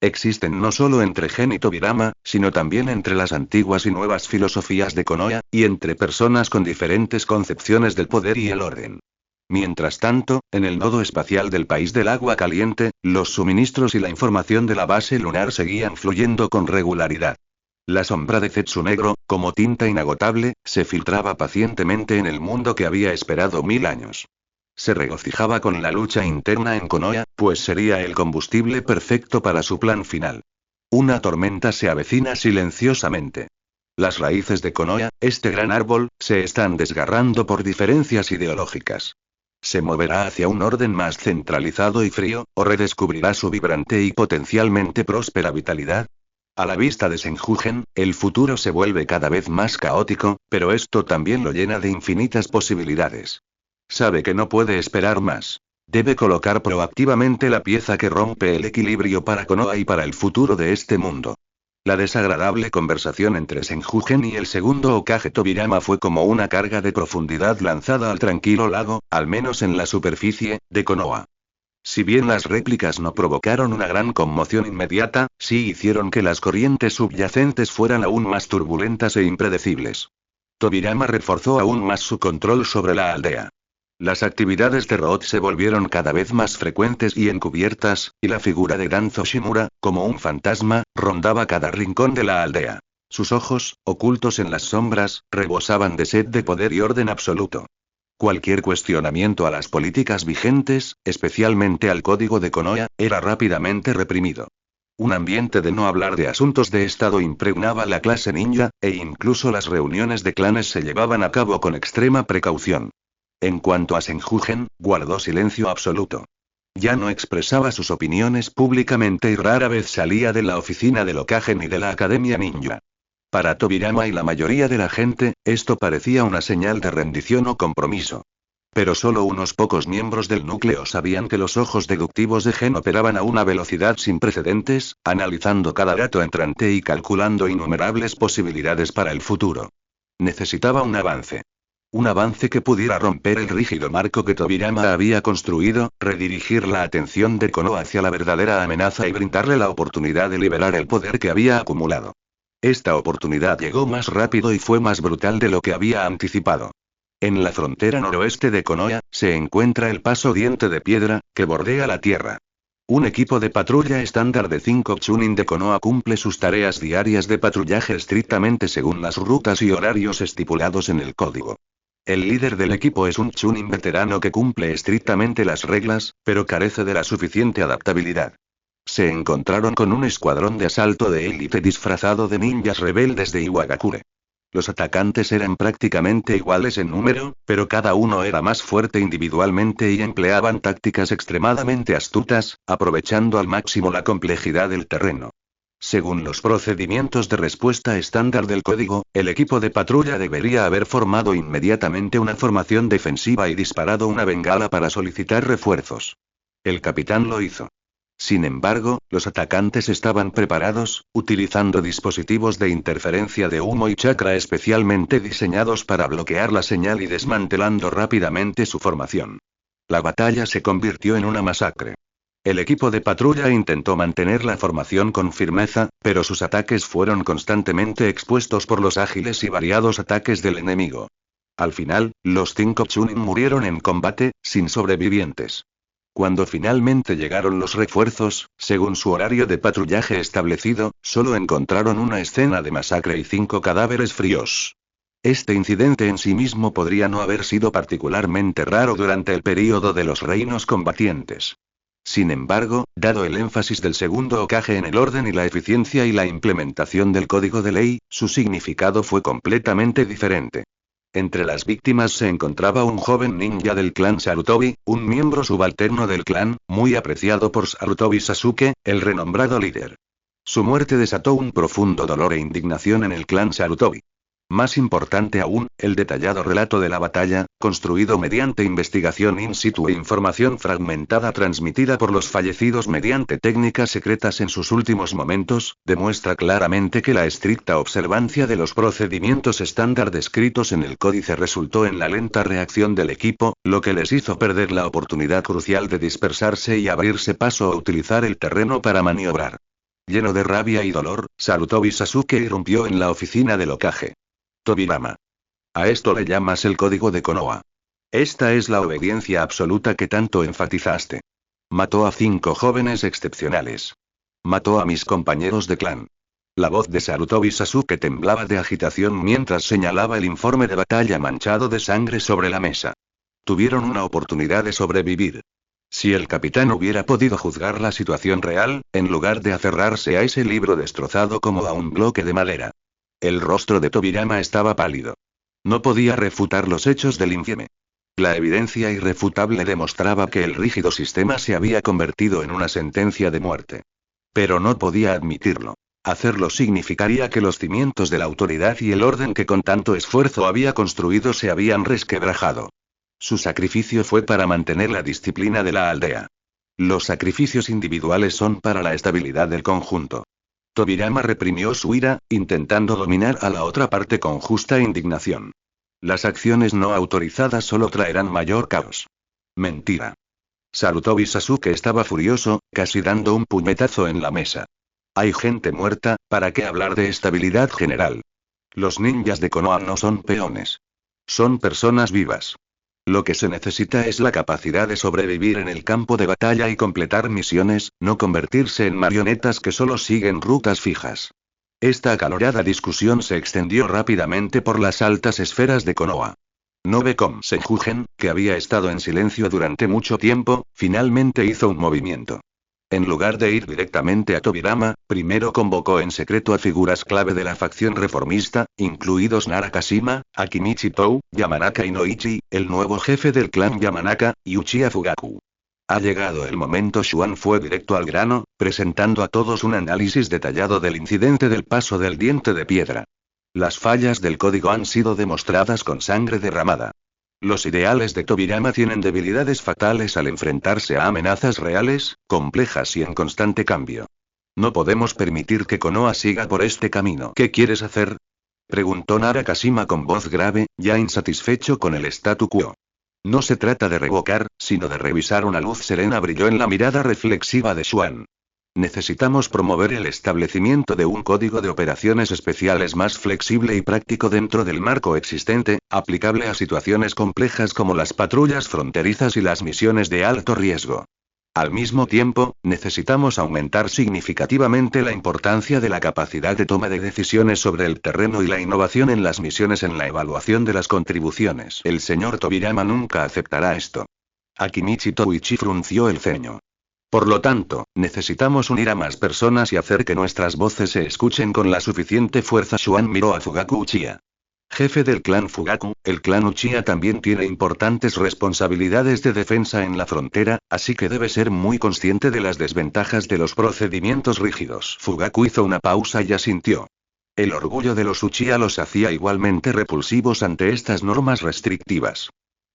Existen no solo entre Gen y Tobirama, sino también entre las antiguas y nuevas filosofías de Konoha, y entre personas con diferentes concepciones del poder y el orden. Mientras tanto, en el nodo espacial del país del agua caliente, los suministros y la información de la base lunar seguían fluyendo con regularidad. La sombra de Zetsu negro, como tinta inagotable, se filtraba pacientemente en el mundo que había esperado 1000 años. Se regocijaba con la lucha interna en Konoha, pues sería el combustible perfecto para su plan final. Una tormenta se avecina silenciosamente. Las raíces de Konoha, este gran árbol, se están desgarrando por diferencias ideológicas. Se moverá hacia un orden más centralizado y frío, o redescubrirá su vibrante y potencialmente próspera vitalidad. A la vista de Senjugen, el futuro se vuelve cada vez más caótico, pero esto también lo llena de infinitas posibilidades. Sabe que no puede esperar más. Debe colocar proactivamente la pieza que rompe el equilibrio para Konoha y para el futuro de este mundo. La desagradable conversación entre Senjugen y el segundo Hokage Tobirama fue como una carga de profundidad lanzada al tranquilo lago, al menos en la superficie, de Konoha. Si bien las réplicas no provocaron una gran conmoción inmediata, sí hicieron que las corrientes subyacentes fueran aún más turbulentas e impredecibles. Tobirama reforzó aún más su control sobre la aldea. Las actividades de Roth se volvieron cada vez más frecuentes y encubiertas, y la figura de Danzo Shimura, como un fantasma, rondaba cada rincón de la aldea. Sus ojos, ocultos en las sombras, rebosaban de sed de poder y orden absoluto. Cualquier cuestionamiento a las políticas vigentes, especialmente al código de Konoha, era rápidamente reprimido. Un ambiente de no hablar de asuntos de Estado impregnaba la clase ninja, e incluso las reuniones de clanes se llevaban a cabo con extrema precaución. En cuanto a Senjugen, guardó silencio absoluto. Ya no expresaba sus opiniones públicamente y rara vez salía de la oficina del Hokage ni de la Academia Ninja. Para Tobirama y la mayoría de la gente, esto parecía una señal de rendición o compromiso. Pero solo unos pocos miembros del núcleo sabían que los ojos deductivos de Gen operaban a una velocidad sin precedentes, analizando cada dato entrante y calculando innumerables posibilidades para el futuro. Necesitaba un avance. Un avance que pudiera romper el rígido marco que Tobirama había construido, redirigir la atención de Konoha hacia la verdadera amenaza y brindarle la oportunidad de liberar el poder que había acumulado. Esta oportunidad llegó más rápido y fue más brutal de lo que había anticipado. En la frontera noroeste de Konoha, se encuentra el paso Diente de Piedra, que bordea la tierra. Un equipo de patrulla estándar de 5 Chunin de Konoha cumple sus tareas diarias de patrullaje estrictamente según las rutas y horarios estipulados en el código. El líder del equipo es un Chunin veterano que cumple estrictamente las reglas, pero carece de la suficiente adaptabilidad. Se encontraron con un escuadrón de asalto de élite disfrazado de ninjas rebeldes de Iwagakure. Los atacantes eran prácticamente iguales en número, pero cada uno era más fuerte individualmente y empleaban tácticas extremadamente astutas, aprovechando al máximo la complejidad del terreno. Según los procedimientos de respuesta estándar del código, el equipo de patrulla debería haber formado inmediatamente una formación defensiva y disparado una bengala para solicitar refuerzos. El capitán lo hizo. Sin embargo, los atacantes estaban preparados, utilizando dispositivos de interferencia de humo y chakra especialmente diseñados para bloquear la señal y desmantelando rápidamente su formación. La batalla se convirtió en una masacre. El equipo de patrulla intentó mantener la formación con firmeza, pero sus ataques fueron constantemente expuestos por los ágiles y variados ataques del enemigo. Al final, los 5 Chunin murieron en combate, sin sobrevivientes. Cuando finalmente llegaron los refuerzos, según su horario de patrullaje establecido, solo encontraron una escena de masacre y 5 cadáveres fríos. Este incidente en sí mismo podría no haber sido particularmente raro durante el período de los reinos combatientes. Sin embargo, dado el énfasis del segundo Hokage en el orden y la eficiencia y la implementación del código de ley, su significado fue completamente diferente. Entre las víctimas se encontraba un joven ninja del clan Sarutobi, un miembro subalterno del clan, muy apreciado por Sarutobi Sasuke, el renombrado líder. Su muerte desató un profundo dolor e indignación en el clan Sarutobi. Más importante aún, el detallado relato de la batalla, construido mediante investigación in situ e información fragmentada transmitida por los fallecidos mediante técnicas secretas en sus últimos momentos, demuestra claramente que la estricta observancia de los procedimientos estándar descritos en el códice resultó en la lenta reacción del equipo, lo que les hizo perder la oportunidad crucial de dispersarse y abrirse paso a utilizar el terreno para maniobrar. Lleno de rabia y dolor, Sarutobi Sasuke irrumpió en la oficina del Hokage. Tobirama. A esto le llamas el código de Konoha. Esta es la obediencia absoluta que tanto enfatizaste. Mató a 5 jóvenes excepcionales. Mató a mis compañeros de clan. La voz de Sarutobi Sasuke temblaba de agitación mientras señalaba el informe de batalla manchado de sangre sobre la mesa. Tuvieron una oportunidad de sobrevivir. Si el capitán hubiera podido juzgar la situación real, en lugar de aferrarse a ese libro destrozado como a un bloque de madera. El rostro de Tobirama estaba pálido. No podía refutar los hechos del infieme. La evidencia irrefutable demostraba que el rígido sistema se había convertido en una sentencia de muerte. Pero no podía admitirlo. Hacerlo significaría que los cimientos de la autoridad y el orden que con tanto esfuerzo había construido se habían resquebrajado. Su sacrificio fue para mantener la disciplina de la aldea. Los sacrificios individuales son para la estabilidad del conjunto. Tobirama reprimió su ira, intentando dominar a la otra parte con justa indignación. Las acciones no autorizadas solo traerán mayor caos. Mentira. Sarutobi Sasuke estaba furioso, casi dando un puñetazo en la mesa. Hay gente muerta, ¿para qué hablar de estabilidad general? Los ninjas de Konoha no son peones. Son personas vivas. Lo que se necesita es la capacidad de sobrevivir en el campo de batalla y completar misiones, no convertirse en marionetas que solo siguen rutas fijas. Esta acalorada discusión se extendió rápidamente por las altas esferas de Konoha. Novecom Senjugen, que había estado en silencio durante mucho tiempo, finalmente hizo un movimiento. En lugar de ir directamente a Tobirama, primero convocó en secreto a figuras clave de la facción reformista, incluidos Narakashima, Akimichi Tou, Yamanaka Inoichi, el nuevo jefe del clan Yamanaka, y Uchiha Fugaku. Ha llegado el momento. Xuan fue directo al grano, presentando a todos un análisis detallado del incidente del paso del diente de piedra. Las fallas del código han sido demostradas con sangre derramada. Los ideales de Tobirama tienen debilidades fatales al enfrentarse a amenazas reales, complejas y en constante cambio. No podemos permitir que Konoha siga por este camino. ¿Qué quieres hacer?, preguntó Narakashima con voz grave, ya insatisfecho con el statu quo. No se trata de revocar, sino de revisar. Una luz serena brilló en la mirada reflexiva de Xuan. Necesitamos promover el establecimiento de un código de operaciones especiales más flexible y práctico dentro del marco existente, aplicable a situaciones complejas como las patrullas fronterizas y las misiones de alto riesgo. Al mismo tiempo, necesitamos aumentar significativamente la importancia de la capacidad de toma de decisiones sobre el terreno y la innovación en las misiones en la evaluación de las contribuciones. El señor Tobirama nunca aceptará esto. Akimichi Toichi frunció el ceño. Por lo tanto, necesitamos unir a más personas y hacer que nuestras voces se escuchen con la suficiente fuerza. Xuan miró a Fugaku Uchiha. Jefe del clan Fugaku, el clan Uchiha también tiene importantes responsabilidades de defensa en la frontera, así que debe ser muy consciente de las desventajas de los procedimientos rígidos. Fugaku hizo una pausa y asintió. El orgullo de los Uchiha los hacía igualmente repulsivos ante estas normas restrictivas.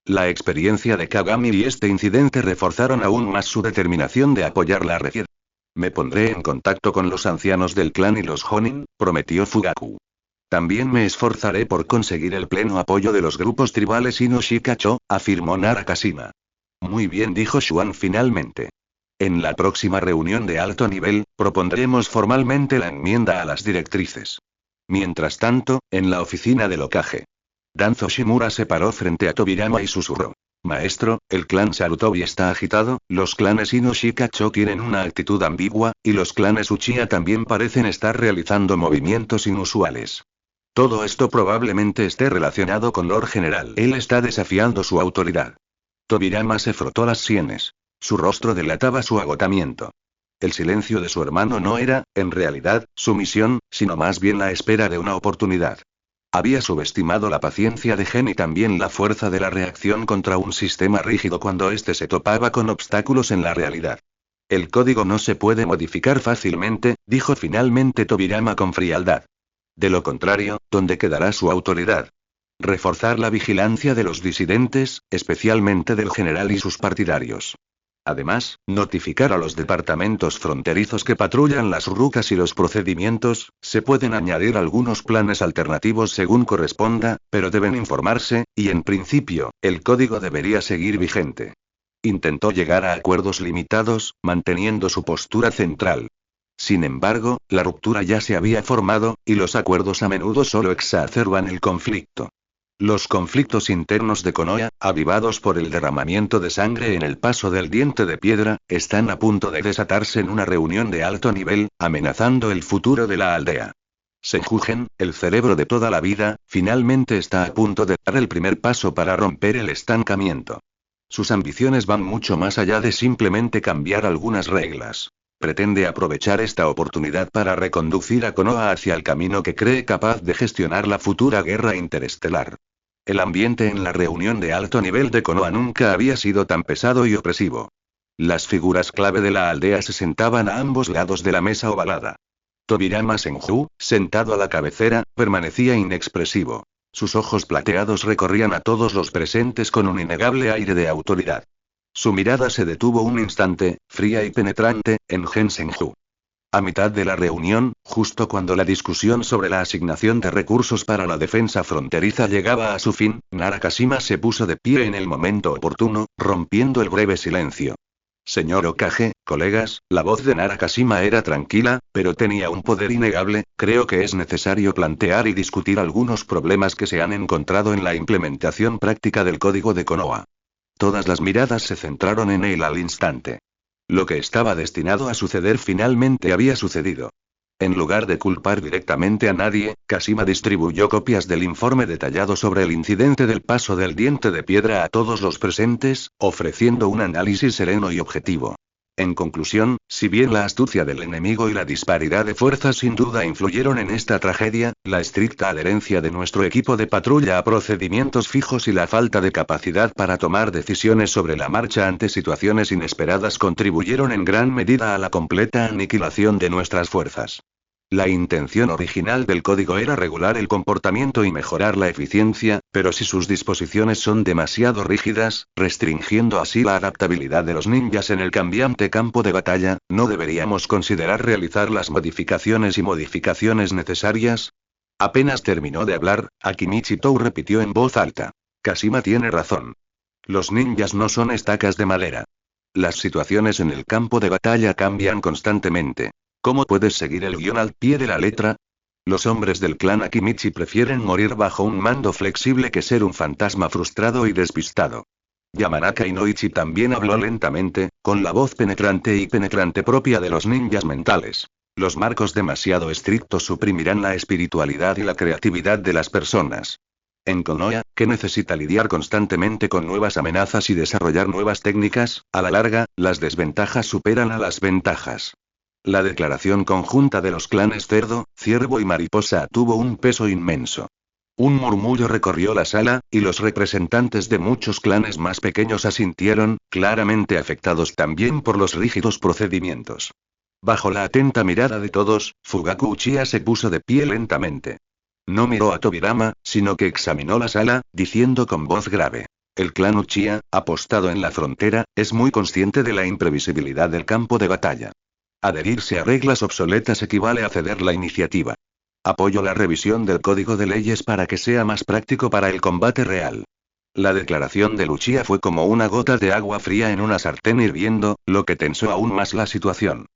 La experiencia de Kagami y este incidente reforzaron aún más su determinación de apoyar la refier. Me pondré en contacto con los ancianos del clan y los Jonin, prometió Fugaku. También me esforzaré por conseguir el pleno apoyo de los grupos tribales Inoshikacho, afirmó Narakashima. Muy bien, dijo Xuan finalmente. En la próxima reunión de alto nivel, propondremos formalmente la enmienda a las directrices. Mientras tanto, en la oficina del Hokage. Danzo Shimura se paró frente a Tobirama y susurró. Maestro, el clan Sarutobi está agitado, los clanes Inoshikacho tienen una actitud ambigua, y los clanes Uchiha también parecen estar realizando movimientos inusuales. Todo esto probablemente esté relacionado con Lord General. Él está desafiando su autoridad. Tobirama se frotó las sienes. Su rostro delataba su agotamiento. El silencio de su hermano no era, en realidad, su misión, sino más bien la espera de una oportunidad. Había subestimado la paciencia de Gen y también la fuerza de la reacción contra un sistema rígido cuando éste se topaba con obstáculos en la realidad. El código no se puede modificar fácilmente, dijo finalmente Tobirama con frialdad. De lo contrario, ¿dónde quedará su autoridad? Reforzar la vigilancia de los disidentes, especialmente del general y sus partidarios. Además, notificar a los departamentos fronterizos que patrullan las rutas y los procedimientos. Se pueden añadir algunos planes alternativos según corresponda, pero deben informarse, y en principio, el código debería seguir vigente. Intentó llegar a acuerdos limitados, manteniendo su postura central. Sin embargo, la ruptura ya se había formado, y los acuerdos a menudo solo exacerban el conflicto. Los conflictos internos de Konoha, avivados por el derramamiento de sangre en el paso del diente de piedra, están a punto de desatarse en una reunión de alto nivel, amenazando el futuro de la aldea. Senjugen, el cerebro de toda la vida, finalmente está a punto de dar el primer paso para romper el estancamiento. Sus ambiciones van mucho más allá de simplemente cambiar algunas reglas. Pretende aprovechar esta oportunidad para reconducir a Konoha hacia el camino que cree capaz de gestionar la futura guerra interestelar. El ambiente en la reunión de alto nivel de Konoha nunca había sido tan pesado y opresivo. Las figuras clave de la aldea se sentaban a ambos lados de la mesa ovalada. Tobirama Senju, sentado a la cabecera, permanecía inexpresivo. Sus ojos plateados recorrían a todos los presentes con un innegable aire de autoridad. Su mirada se detuvo un instante, fría y penetrante, en Gen Senju. A mitad de la reunión, justo cuando la discusión sobre la asignación de recursos para la defensa fronteriza llegaba a su fin, Narakashima se puso de pie en el momento oportuno, rompiendo el breve silencio. Señor Okage, colegas, la voz de Narakashima era tranquila, pero tenía un poder innegable. Creo que es necesario plantear y discutir algunos problemas que se han encontrado en la implementación práctica del código de Konoha. Todas las miradas se centraron en él al instante. Lo que estaba destinado a suceder finalmente había sucedido. En lugar de culpar directamente a nadie, Kashima distribuyó copias del informe detallado sobre el incidente del paso del diente de piedra a todos los presentes, ofreciendo un análisis sereno y objetivo. En conclusión, si bien la astucia del enemigo y la disparidad de fuerzas sin duda influyeron en esta tragedia, la estricta adherencia de nuestro equipo de patrulla a procedimientos fijos y la falta de capacidad para tomar decisiones sobre la marcha ante situaciones inesperadas contribuyeron en gran medida a la completa aniquilación de nuestras fuerzas. La intención original del código era regular el comportamiento y mejorar la eficiencia, pero si sus disposiciones son demasiado rígidas, restringiendo así la adaptabilidad de los ninjas en el cambiante campo de batalla, ¿no deberíamos considerar realizar las modificaciones y modificaciones necesarias? Apenas terminó de hablar, Akimichi Tou repitió en voz alta. Kashima tiene razón. Los ninjas no son estacas de madera. Las situaciones en el campo de batalla cambian constantemente. ¿Cómo puedes seguir el guión al pie de la letra? Los hombres del clan Akimichi prefieren morir bajo un mando flexible que ser un fantasma frustrado y despistado. Yamanaka Inoichi también habló lentamente, con la voz penetrante propia de los ninjas mentales. Los marcos demasiado estrictos suprimirán la espiritualidad y la creatividad de las personas. En Konoha, que necesita lidiar constantemente con nuevas amenazas y desarrollar nuevas técnicas, a la larga, las desventajas superan a las ventajas. La declaración conjunta de los clanes Cerdo, Ciervo y Mariposa tuvo un peso inmenso. Un murmullo recorrió la sala, y los representantes de muchos clanes más pequeños asintieron, claramente afectados también por los rígidos procedimientos. Bajo la atenta mirada de todos, Fugaku Uchiha se puso de pie lentamente. No miró a Tobirama, sino que examinó la sala, diciendo con voz grave. El clan Uchiha, apostado en la frontera, es muy consciente de la imprevisibilidad del campo de batalla. Adherirse a reglas obsoletas equivale a ceder la iniciativa. Apoyo la revisión del código de leyes para que sea más práctico para el combate real. La declaración de Uchiha fue como una gota de agua fría en una sartén hirviendo, lo que tensó aún más la situación.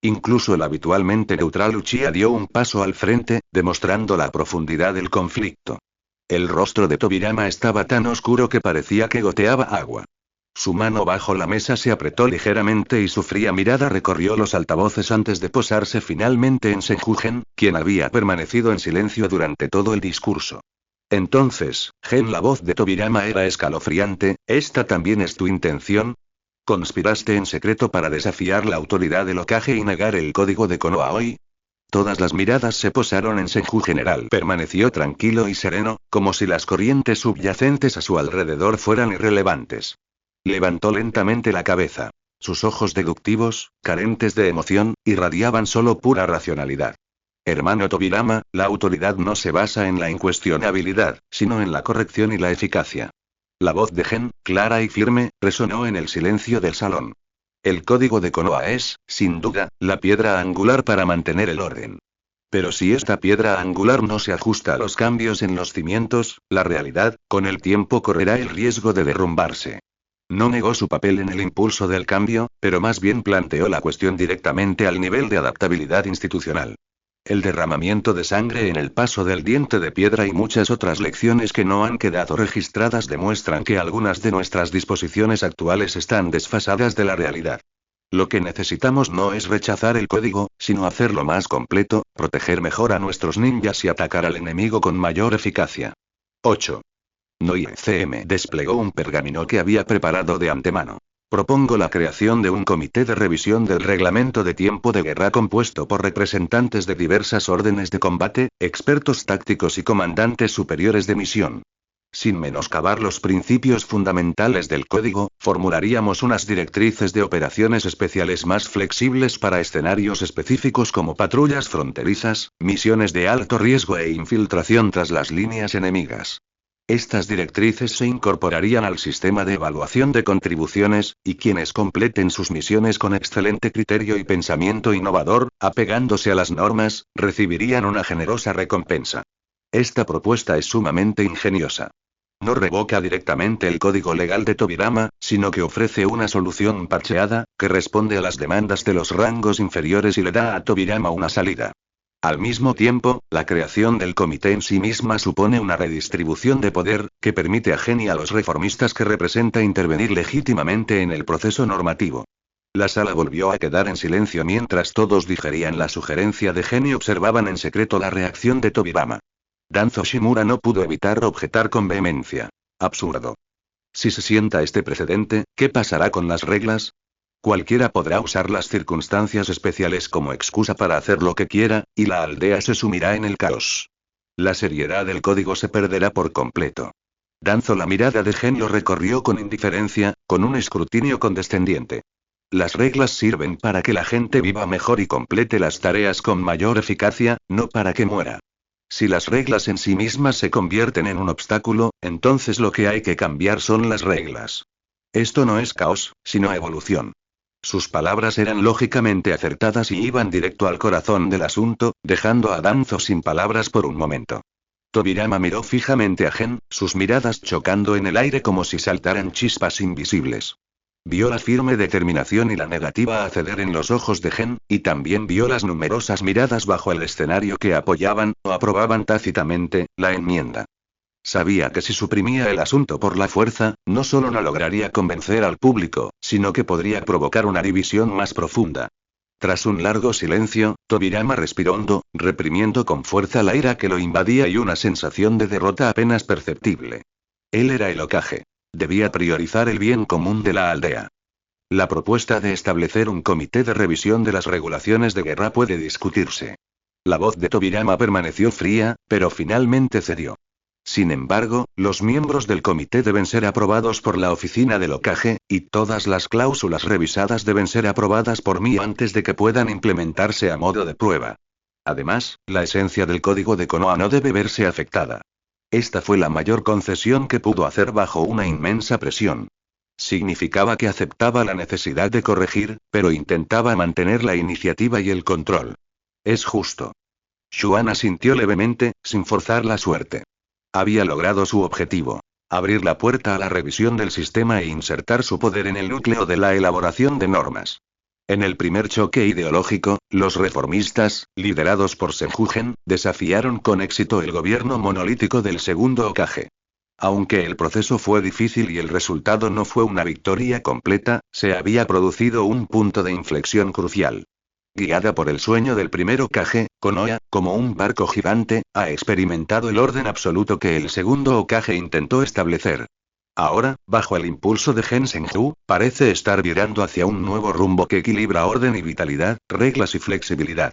Incluso el habitualmente neutral Uchiha dio un paso al frente, demostrando la profundidad del conflicto. El rostro de Tobirama estaba tan oscuro que parecía que goteaba agua. Su mano bajo la mesa se apretó ligeramente y su fría mirada recorrió los altavoces antes de posarse finalmente en Senjugen, quien había permanecido en silencio durante todo el discurso. Entonces, la voz de Tobirama era escalofriante. ¿Esta también es tu intención? ¿Conspiraste en secreto para desafiar la autoridad del Hokage y negar el código de Konoha hoy? Todas las miradas se posaron en Senju General. Permaneció tranquilo y sereno, como si las corrientes subyacentes a su alrededor fueran irrelevantes. Levantó lentamente la cabeza. Sus ojos deductivos, carentes de emoción, irradiaban solo pura racionalidad. Hermano Tobirama, la autoridad no se basa en la incuestionabilidad, sino en la corrección y la eficacia. La voz de Gen, clara y firme, resonó en el silencio del salón. El código de Konoha es, sin duda, la piedra angular para mantener el orden. Pero si esta piedra angular no se ajusta a los cambios en los cimientos, la realidad, con el tiempo correrá el riesgo de derrumbarse. No negó su papel en el impulso del cambio, pero más bien planteó la cuestión directamente al nivel de adaptabilidad institucional. El derramamiento de sangre en el paso del diente de piedra y muchas otras lecciones que no han quedado registradas demuestran que algunas de nuestras disposiciones actuales están desfasadas de la realidad. Lo que necesitamos no es rechazar el código, sino hacerlo más completo, proteger mejor a nuestros ninjas y atacar al enemigo con mayor eficacia. 8. NOICM desplegó un pergamino que había preparado de antemano. Propongo la creación de un comité de revisión del reglamento de tiempo de guerra compuesto por representantes de diversas órdenes de combate, expertos tácticos y comandantes superiores de misión. Sin menoscabar los principios fundamentales del código, formularíamos unas directrices de operaciones especiales más flexibles para escenarios específicos como patrullas fronterizas, misiones de alto riesgo e infiltración tras las líneas enemigas. Estas directrices se incorporarían al sistema de evaluación de contribuciones, y quienes completen sus misiones con excelente criterio y pensamiento innovador, apegándose a las normas, recibirían una generosa recompensa. Esta propuesta es sumamente ingeniosa. no revoca directamente el código legal de Tobirama, sino que ofrece una solución parcheada, que responde a las demandas de los rangos inferiores y le da a Tobirama una salida. Al mismo tiempo, la creación del comité en sí misma supone una redistribución de poder, que permite a Gen y a los reformistas que representa intervenir legítimamente en el proceso normativo. La sala volvió a quedar en silencio mientras todos digerían la sugerencia de Gen y observaban en secreto la reacción de Tobirama. Danzo Shimura no pudo evitar objetar con vehemencia. Absurdo. Si se sienta este precedente, ¿qué pasará con las reglas? Cualquiera podrá usar las circunstancias especiales como excusa para hacer lo que quiera, y la aldea se sumirá en el caos. La seriedad del código se perderá por completo. Danzo la mirada de Gen lo recorrió con indiferencia, con un escrutinio condescendiente. Las reglas sirven para que la gente viva mejor y complete las tareas con mayor eficacia, no para que muera. Si las reglas en sí mismas se convierten en un obstáculo, entonces lo que hay que cambiar son las reglas. Esto no es caos, sino evolución. Sus palabras eran lógicamente acertadas y iban directo al corazón del asunto, dejando a Danzo sin palabras por un momento. Tobirama miró fijamente a Gen, sus miradas chocando en el aire como si saltaran chispas invisibles. Vio la firme determinación y la negativa a ceder en los ojos de Gen, y también vio las numerosas miradas bajo el escenario que apoyaban, o aprobaban tácitamente, la enmienda. Sabía que si suprimía el asunto por la fuerza, no solo no lograría convencer al público, sino que podría provocar una división más profunda. Tras un largo silencio, Tobirama respiró hondo, reprimiendo con fuerza la ira que lo invadía y una sensación de derrota apenas perceptible. Él era el Hokage. Debía priorizar el bien común de la aldea. La propuesta de establecer un comité de revisión de las regulaciones de guerra puede discutirse. La voz de Tobirama permaneció fría, pero finalmente cedió. Sin embargo, los miembros del comité deben ser aprobados por la oficina del Hokage, y todas las cláusulas revisadas deben ser aprobadas por mí antes de que puedan implementarse a modo de prueba. Además, la esencia del código de Konoha no debe verse afectada. Esta fue la mayor concesión que pudo hacer bajo una inmensa presión. Significaba que aceptaba la necesidad de corregir, pero intentaba mantener la iniciativa y el control. Es justo. Xuan asintió levemente, sin forzar la suerte. Había logrado su objetivo. Abrir la puerta a la revisión del sistema e insertar su poder en el núcleo de la elaboración de normas. En el primer choque ideológico, los reformistas, liderados por Senjugen, desafiaron con éxito el gobierno monolítico del segundo Hokage. Aunque el proceso fue difícil y el resultado no fue una victoria completa, se había producido un punto de inflexión crucial. Guiada por el sueño del primer Hokage, Konoha, como un barco gigante, ha experimentado el orden absoluto que el segundo Hokage intentó establecer. Ahora, bajo el impulso de Gen Senju, parece estar virando hacia un nuevo rumbo que equilibra orden y vitalidad, reglas y flexibilidad.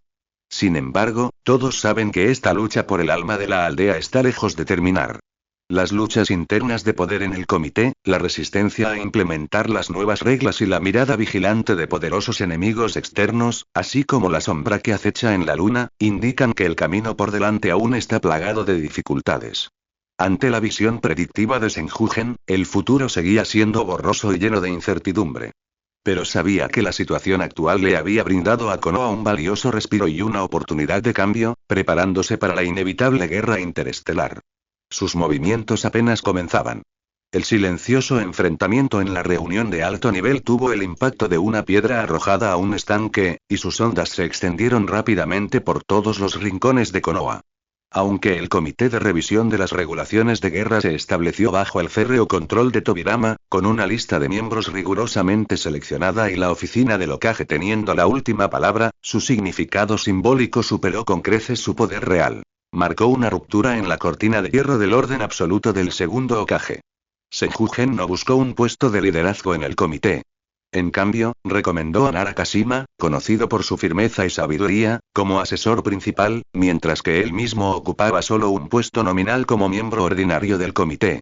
Sin embargo, todos saben que esta lucha por el alma de la aldea está lejos de terminar. Las luchas internas de poder en el comité, la resistencia a implementar las nuevas reglas y la mirada vigilante de poderosos enemigos externos, así como la sombra que acecha en la luna, indican que el camino por delante aún está plagado de dificultades. Ante la visión predictiva de Senjugen, el futuro seguía siendo borroso y lleno de incertidumbre. Pero sabía que la situación actual le había brindado a Konoha un valioso respiro y una oportunidad de cambio, preparándose para la inevitable guerra interestelar. Sus movimientos apenas comenzaban. El silencioso enfrentamiento en la reunión de alto nivel tuvo el impacto de una piedra arrojada a un estanque, y sus ondas se extendieron rápidamente por todos los rincones de Konoha. Aunque el comité de revisión de las regulaciones de guerra se estableció bajo el férreo control de Tobirama, con una lista de miembros rigurosamente seleccionada y la oficina del Hokage teniendo la última palabra, su significado simbólico superó con creces su poder real. Marcó una ruptura en la cortina de hierro del orden absoluto del segundo Hokage. Senjugen no buscó un puesto de liderazgo en el comité. En cambio, recomendó a Narakashima, conocido por su firmeza y sabiduría, como asesor principal, mientras que él mismo ocupaba solo un puesto nominal como miembro ordinario del comité.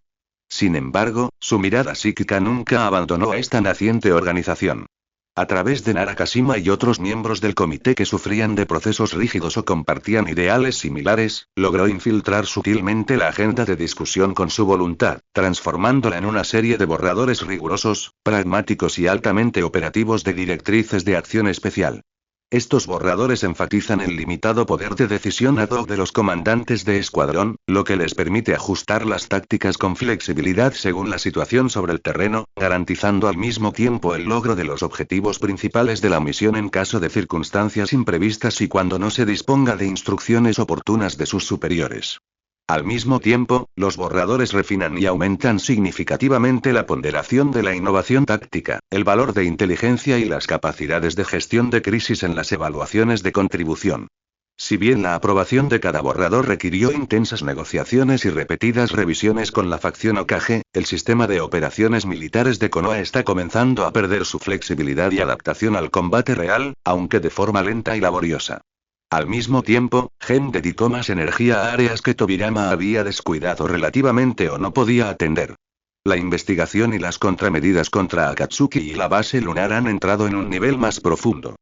Sin embargo, su mirada psíquica nunca abandonó a esta naciente organización. A través de Narakashima y otros miembros del comité que sufrían de procesos rígidos o compartían ideales similares, logró infiltrar sutilmente la agenda de discusión con su voluntad, transformándola en una serie de borradores rigurosos, pragmáticos y altamente operativos de directrices de acción especial. Estos borradores enfatizan el limitado poder de decisión ad hoc de los comandantes de escuadrón, lo que les permite ajustar las tácticas con flexibilidad según la situación sobre el terreno, garantizando al mismo tiempo el logro de los objetivos principales de la misión en caso de circunstancias imprevistas y cuando no se disponga de instrucciones oportunas de sus superiores. Al mismo tiempo, los borradores refinan y aumentan significativamente la ponderación de la innovación táctica, el valor de inteligencia y las capacidades de gestión de crisis en las evaluaciones de contribución. Si bien la aprobación de cada borrador requirió intensas negociaciones y repetidas revisiones con la facción Hokage, el sistema de operaciones militares de Konoha está comenzando a perder su flexibilidad y adaptación al combate real, aunque de forma lenta y laboriosa. Al mismo tiempo, Gen dedicó más energía a áreas que Tobirama había descuidado relativamente o no podía atender. La investigación y las contramedidas contra Akatsuki y la base lunar han entrado en un nivel más profundo.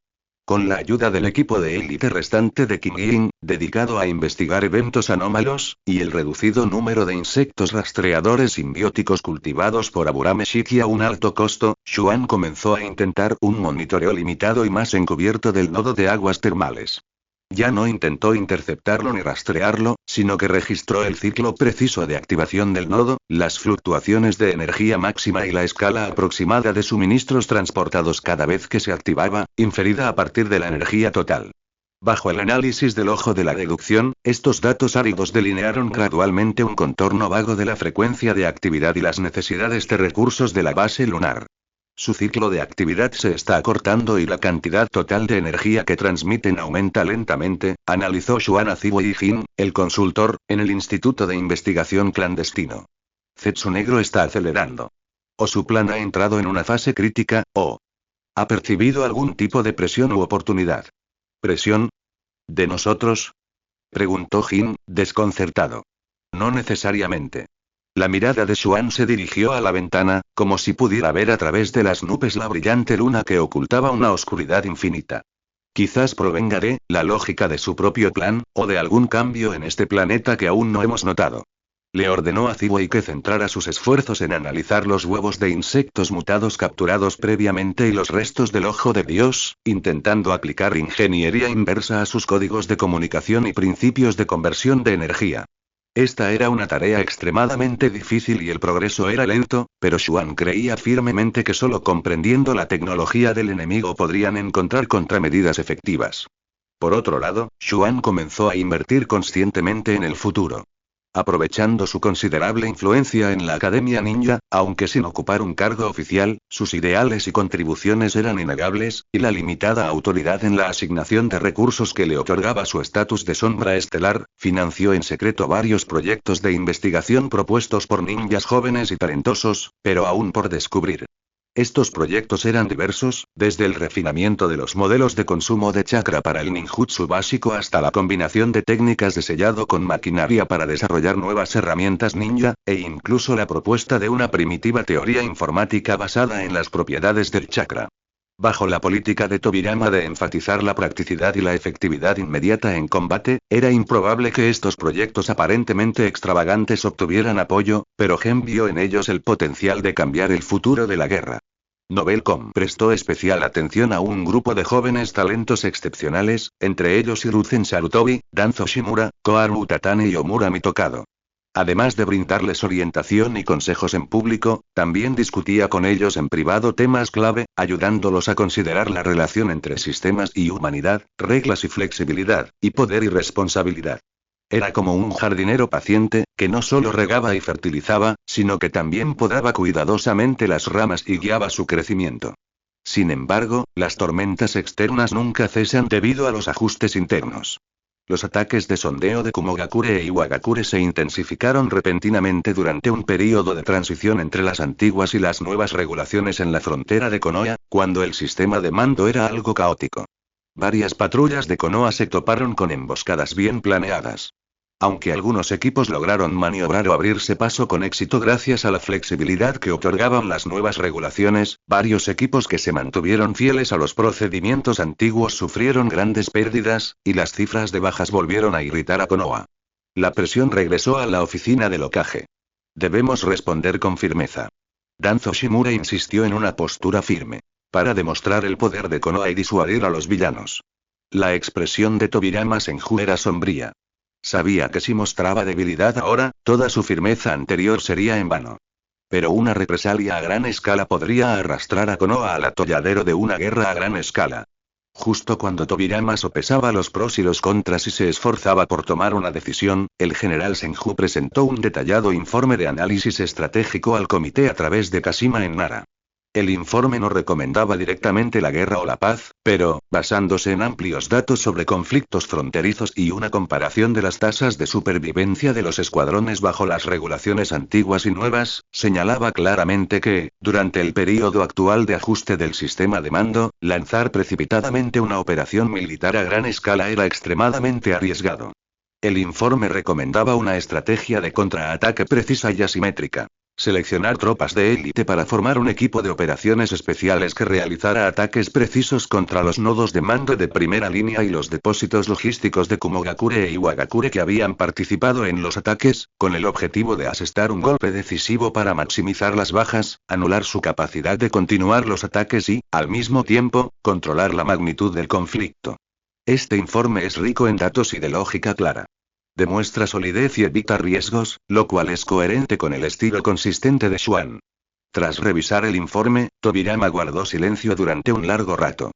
Con la ayuda del equipo de élite restante de Kin'in, dedicado a investigar eventos anómalos, y el reducido número de insectos rastreadores simbióticos cultivados por Aburame Shiki a un alto costo, Xuan comenzó a intentar un monitoreo limitado y más encubierto del nodo de aguas termales. Ya no intentó interceptarlo ni rastrearlo, sino que registró el ciclo preciso de activación del nodo, las fluctuaciones de energía máxima y la escala aproximada de suministros transportados cada vez que se activaba, inferida a partir de la energía total. Bajo el análisis del ojo de la deducción, estos datos áridos delinearon gradualmente un contorno vago de la frecuencia de actividad y las necesidades de recursos de la base lunar. Su ciclo de actividad se está acortando y la cantidad total de energía que transmiten aumenta lentamente, analizó Xuan Aziwei Jin, el consultor, en el Instituto de Investigación Clandestino. Zetsu Negro está acelerando. O su plan ha entrado en una fase crítica, o ha percibido algún tipo de presión u oportunidad. ¿Presión? ¿De nosotros? Preguntó Jin, desconcertado. No necesariamente. La mirada de Xuan se dirigió a la ventana, como si pudiera ver a través de las nubes la brillante luna que ocultaba una oscuridad infinita. Quizás provenga de la lógica de su propio plan, o de algún cambio en este planeta que aún no hemos notado. Le ordenó a Ziwei que centrara sus esfuerzos en analizar los huevos de insectos mutados capturados previamente y los restos del ojo de Dios, intentando aplicar ingeniería inversa a sus códigos de comunicación y principios de conversión de energía. Esta era una tarea extremadamente difícil y el progreso era lento, pero Xuan creía firmemente que solo comprendiendo la tecnología del enemigo podrían encontrar contramedidas efectivas. Por otro lado, Xuan comenzó a invertir conscientemente en el futuro. Aprovechando su considerable influencia en la Academia Ninja, aunque sin ocupar un cargo oficial, sus ideales y contribuciones eran innegables, y la limitada autoridad en la asignación de recursos que le otorgaba su estatus de sombra estelar, financió en secreto varios proyectos de investigación propuestos por ninjas jóvenes y talentosos, pero aún por descubrir. Estos proyectos eran diversos, desde el refinamiento de los modelos de consumo de chakra para el ninjutsu básico hasta la combinación de técnicas de sellado con maquinaria para desarrollar nuevas herramientas ninja, e incluso la propuesta de una primitiva teoría informática basada en las propiedades del chakra. Bajo la política de Tobirama de enfatizar la practicidad y la efectividad inmediata en combate, era improbable que estos proyectos aparentemente extravagantes obtuvieran apoyo, pero Gen vio en ellos el potencial de cambiar el futuro de la guerra. Novelcom prestó especial atención a un grupo de jóvenes talentos excepcionales, entre ellos Hiruzen Sarutobi, Danzo Shimura, Koharu Utatane y Omura Mitokado. Además de brindarles orientación y consejos en público, también discutía con ellos en privado temas clave, ayudándolos a considerar la relación entre sistemas y humanidad, reglas y flexibilidad, y poder y responsabilidad. Era como un jardinero paciente, que no solo regaba y fertilizaba, sino que también podaba cuidadosamente las ramas y guiaba su crecimiento. Sin embargo, las tormentas externas nunca cesan debido a los ajustes internos. Los ataques de sondeo de Kumogakure e Iwagakure se intensificaron repentinamente durante un período de transición entre las antiguas y las nuevas regulaciones en la frontera de Konoha, cuando el sistema de mando era algo caótico. Varias patrullas de Konoha se toparon con emboscadas bien planeadas. Aunque algunos equipos lograron maniobrar o abrirse paso con éxito gracias a la flexibilidad que otorgaban las nuevas regulaciones, varios equipos que se mantuvieron fieles a los procedimientos antiguos sufrieron grandes pérdidas, y las cifras de bajas volvieron a irritar a Konoha. La presión regresó a la oficina del Hokage. Debemos responder con firmeza. Danzo Shimura insistió en una postura firme. Para demostrar el poder de Konoha y disuadir a los villanos. La expresión de Tobirama Senju era sombría. Sabía que si mostraba debilidad ahora, toda su firmeza anterior sería en vano. Pero una represalia a gran escala podría arrastrar a Konoha al atolladero de una guerra a gran escala. Justo cuando Tobirama sopesaba los pros y los contras y se esforzaba por tomar una decisión, el general Senju presentó un detallado informe de análisis estratégico al comité a través de Kashima en Nara. El informe no recomendaba directamente la guerra o la paz, pero, basándose en amplios datos sobre conflictos fronterizos y una comparación de las tasas de supervivencia de los escuadrones bajo las regulaciones antiguas y nuevas, señalaba claramente que, durante el período actual de ajuste del sistema de mando, lanzar precipitadamente una operación militar a gran escala era extremadamente arriesgado. El informe recomendaba una estrategia de contraataque precisa y asimétrica. Seleccionar tropas de élite para formar un equipo de operaciones especiales que realizara ataques precisos contra los nodos de mando de primera línea y los depósitos logísticos de Kumogakure e Iwagakure que habían participado en los ataques, con el objetivo de asestar un golpe decisivo para maximizar las bajas, anular su capacidad de continuar los ataques y, al mismo tiempo, controlar la magnitud del conflicto. Este informe es rico en datos y de lógica clara. Demuestra solidez y evita riesgos, lo cual es coherente con el estilo consistente de Xuan. Tras revisar el informe, Tobirama guardó silencio durante un largo rato.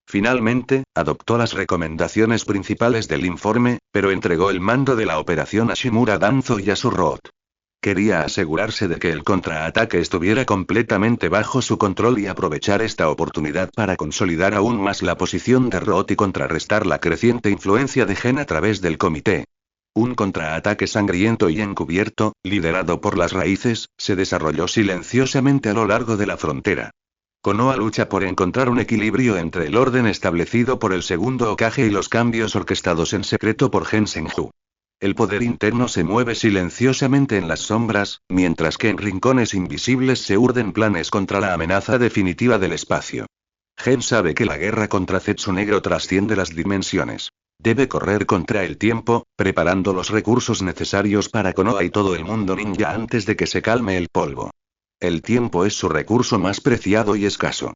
Finalmente, adoptó las recomendaciones principales del informe, pero entregó el mando de la operación a Shimura Danzo y a su Roth. Quería asegurarse de que el contraataque estuviera completamente bajo su control y aprovechar esta oportunidad para consolidar aún más la posición de Roth y contrarrestar la creciente influencia de Gen a través del comité. Un contraataque sangriento y encubierto, liderado por las raíces, se desarrolló silenciosamente a lo largo de la frontera. Konoha lucha por encontrar un equilibrio entre el orden establecido por el segundo Hokage y los cambios orquestados en secreto por Gen Senju. El poder interno se mueve silenciosamente en las sombras, mientras que en rincones invisibles se urden planes contra la amenaza definitiva del espacio. Gen sabe que la guerra contra Zetsu Negro trasciende las dimensiones. Debe correr contra el tiempo, preparando los recursos necesarios para Konoha y todo el mundo ninja antes de que se calme el polvo. El tiempo es su recurso más preciado y escaso.